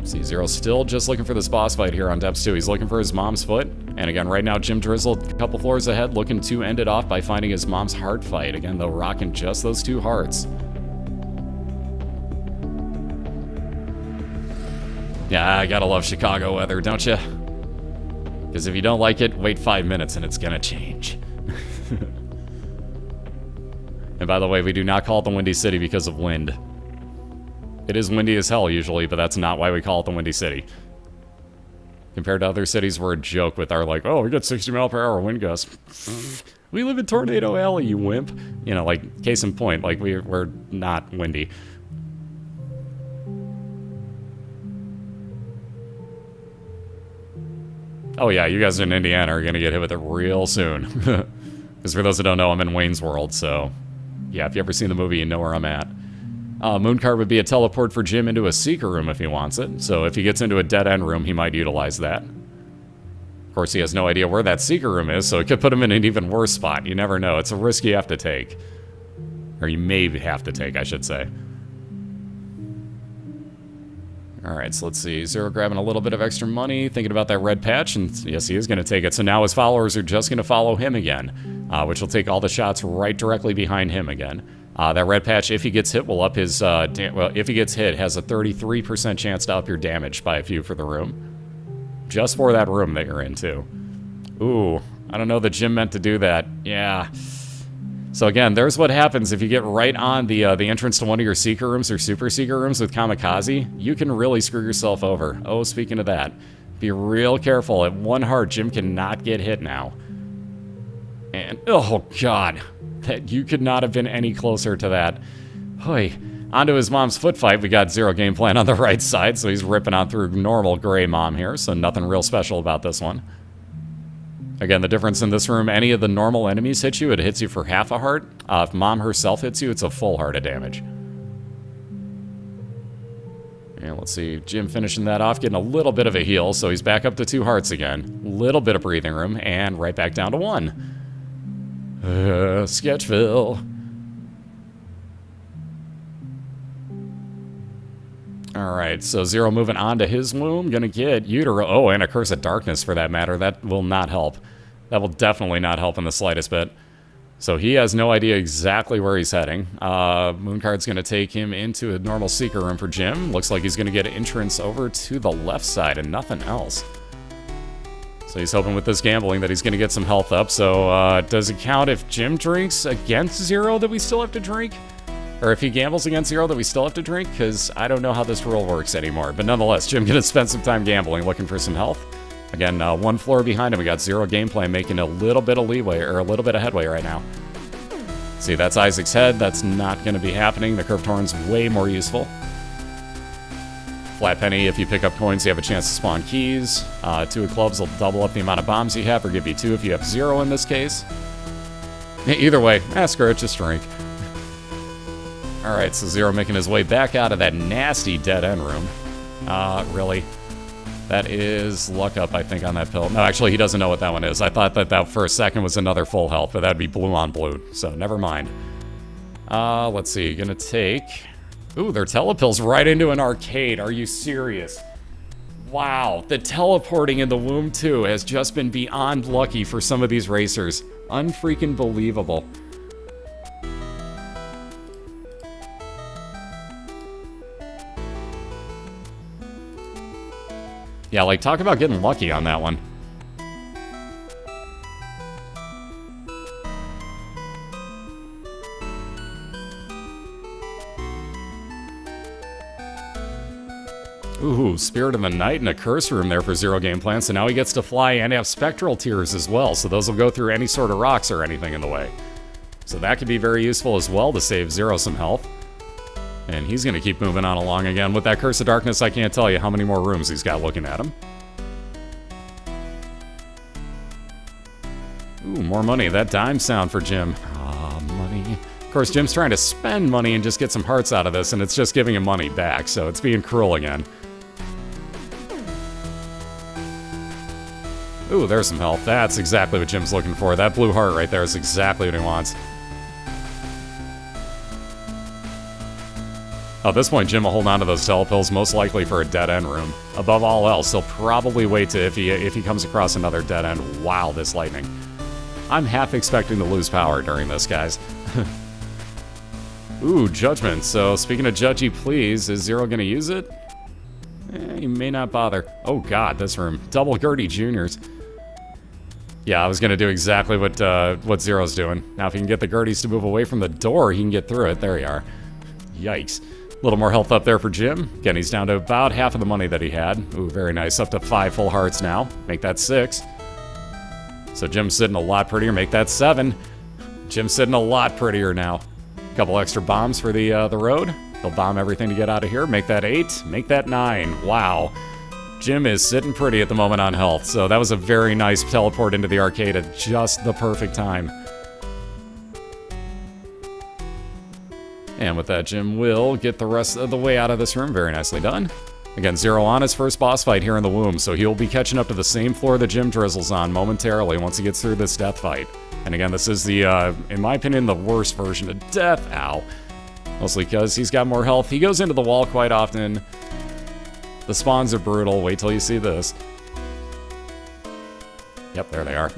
See, Zero's still just looking for this boss fight here on Depths 2. He's looking for his mom's foot. And again, right now, JimDrizzle, a couple floors ahead, looking to end it off by finding his mom's heart fight. Again, though, rocking just those 2 hearts. Yeah, I gotta love Chicago weather, don't you? Because if you don't like it, wait 5 minutes and it's gonna change. And by the way, we do not call it the Windy City because of wind. It is windy as hell usually, but that's not why we call it the Windy City. Compared to other cities, we're a joke with our like, oh, we got 60-mile-per-hour wind gusts. We live in Tornado Alley, you wimp. You know, like, case in point, like, we're not windy. Oh yeah, you guys in Indiana are gonna get hit with it real soon. Because for those who don't know, I'm in Wayne's World, so... yeah, if you ever seen the movie, you know where I'm at. Mooncard would be a teleport for Jim into a secret room if he wants it. So if he gets into a dead-end room, he might utilize that. Of course, he has no idea where that secret room is, so it could put him in an even worse spot. You never know. It's a risk you have to take. Or you may have to take, I should say. Alright, so let's see. Zero grabbing a little bit of extra money, thinking about that red patch, and yes, he is going to take it. So now his followers are just going to follow him again, which will take all the shots right directly behind him again. That red patch, if he gets hit, will up his... well, if he gets hit, has a 33% chance to up your damage by a few for the room. Just for that room that you're in, too. Ooh, I don't know that Jim meant to do that. Yeah. So again, there's what happens if you get right on the entrance to one of your secret rooms or super secret rooms with Kamikaze. You can really screw yourself over. Oh, speaking of that, be real careful. At 1 heart, Jim cannot get hit now. And, oh god, that you could not have been any closer to that. Hoy. Onto his mom's foot fight, we got ZeroGamePlan on the right side, so he's ripping on through normal gray mom here, so nothing real special about this one. Again, the difference in this room, any of the normal enemies hit you, it hits you for half a heart. If mom herself hits you, it's a full heart of damage. And let's see, Jim finishing that off, getting a little bit of a heal, so he's back up to 2 hearts again. Little bit of breathing room, and right back down to 1. Sketchville. Alright, so Zero moving on to his womb. Gonna get Utero. Oh, and a Curse of Darkness for that matter. That will not help. That will definitely not help in the slightest bit. So he has no idea exactly where he's heading. Mooncard's gonna take him into a normal secret room for Jim. Looks like he's gonna get entrance over to the left side and nothing else. So he's hoping with this gambling that he's gonna get some health up. So does it count if Jim drinks against Zero that we still have to drink? Or if he gambles against Zero that we still have to drink, because I don't know how this rule works anymore. But nonetheless, Jim gonna spend some time gambling, looking for some health. Again, 1 floor behind him, we got ZeroGamePlan making a little bit of leeway, or a little bit of headway right now. See, that's Isaac's head. That's not gonna be happening. The Curved Horn's way more useful. Flat Penny, if you pick up coins, you have a chance to spawn keys. 2 of Clubs will double up the amount of bombs you have, or give you 2 if you have 0 in this case. Either way, screw it, just drink. Alright, so Zero making his way back out of that nasty dead-end room. Really? That is luck up, I think, on that pill. No, actually, he doesn't know what that one is. I thought that for a second was another full health, but that'd be blue on blue, so never mind. Let's see, gonna take... Ooh, they're telepills right into an arcade. Are you serious? Wow, the teleporting in the womb, too, has just been beyond lucky for some of these racers. Unfreaking believable. Yeah, like, talk about getting lucky on that one. Ooh, Spirit of the Night and a Curse Room there for ZeroGamePlan, so now he gets to fly and have Spectral Tears as well, so those will go through any sort of rocks or anything in the way. So that could be very useful as well to save Zero some health. And he's going to keep moving on along again. With that Curse of Darkness, I can't tell you how many more rooms he's got looking at him. Ooh, more money. That dime sound for Jim. Ah, money. Of course, Jim's trying to spend money and just get some hearts out of this, and it's just giving him money back, so it's being cruel again. Ooh, there's some health. That's exactly what Jim's looking for. That blue heart right there is exactly what he wants. At this point, Jim will hold on to those telepills, most likely for a dead-end room. Above all else, he'll probably wait to if he comes across another dead-end. Wow, this lightning. I'm half expecting to lose power during this, guys. Ooh, Judgment. So, speaking of Judgy Please, is Zero gonna use it? He may not bother. Oh god, this room. Double Gertie Juniors. Yeah, I was gonna do exactly what Zero's doing. Now, if he can get the Gerties to move away from the door, he can get through it. There you are. Yikes. A little more health up there for Jim. Again, he's down to about half of the money that he had. Ooh, very nice. Up to 5 full hearts now. Make that 6. So Jim's sitting a lot prettier. Make that 7. Jim's sitting a lot prettier now. Couple extra bombs for the road. He'll bomb everything to get out of here. Make that 8. Make that 9. Wow. Jim is sitting pretty at the moment on health. So that was a very nice teleport into the arcade at just the perfect time. And with that, Jim will get the rest of the way out of this room. Very nicely done. Again, Zero on his first boss fight here in the womb, so he'll be catching up to the same floor that JimDrizzle's on momentarily once he gets through this death fight. And again, this is the, in my opinion, the worst version of death. Ow. Mostly because he's got more health. He goes into the wall quite often. The spawns are brutal. Wait till you see this. Yep, there they are.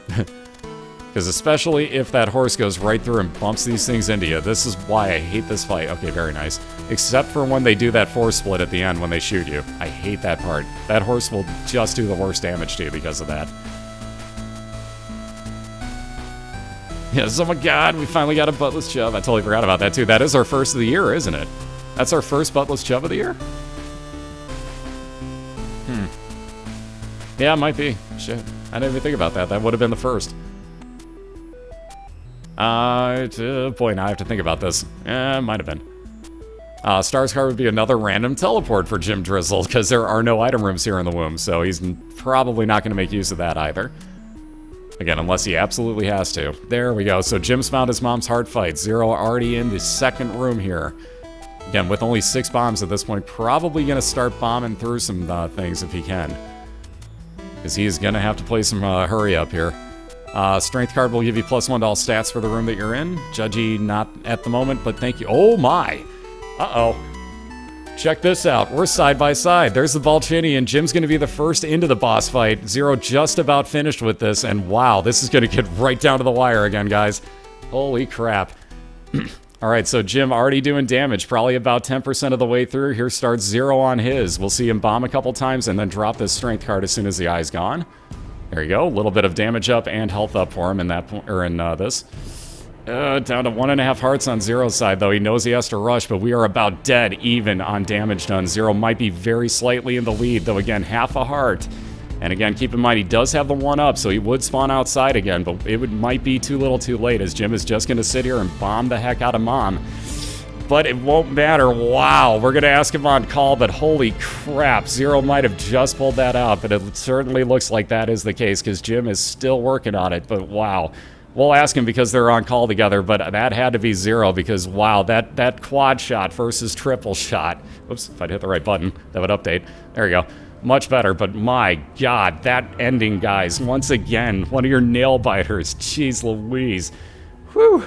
Because especially if that horse goes right through and bumps these things into you. This is why I hate this fight. Okay, very nice. Except for when they do that force split at the end when they shoot you. I hate that part. That horse will just do the worst damage to you because of that. Yes, oh my god, we finally got a buttless chub. I totally forgot about that too. That is our first of the year, isn't it? That's our first buttless chub of the year? Yeah, it might be. Shit. I didn't even think about that. That would have been the first. Boy, now I have to think about this. It might have been. Stars card would be another random teleport for JimDrizzle, because there are no item rooms here in the womb, so he's probably not going to make use of that either. Again, unless he absolutely has to. There we go. So Jim's found his mom's heart fight. Zero already in the second room here. Again, with only 6 bombs at this point, probably going to start bombing through some things if he can. Because he's going to have to play some hurry up here. Strength card will give you +1 to all stats for the room that you're in. Judgy, not at the moment, but thank you. Oh my! Uh-oh. Check this out. We're side by side. There's the Balchini, and Jim's going to be the first into the boss fight. Zero just about finished with this, and wow, this is going to get right down to the wire again, guys. Holy crap. Alright, so Jim already doing damage, probably about 10% of the way through. Here starts Zero on his. We'll see him bomb a couple times and then drop this strength card as soon as the eye's gone. There you go. A little bit of damage up and health up for him in that this. Down to 1.5 hearts on Zero's side, though. He knows he has to rush, but we are about dead even on damage done. Zero might be very slightly in the lead, though again, half a heart. And again, keep in mind, he does have the 1-up, so he would spawn outside again, but it might be too little too late, as Jim is just going to sit here and bomb the heck out of Mom. But it won't matter. Wow, we're going to ask him on call, but holy crap, Zero might have just pulled that out, but it certainly looks like that is the case, because Jim is still working on it, but wow. We'll ask him because they're on call together, but that had to be Zero, because wow, that quad shot versus triple shot. Oops, if I'd hit the right button, that would update. There you go. Much better, but my god, that ending, guys. Once again, one of your nail biters. Jeez Louise. Whew.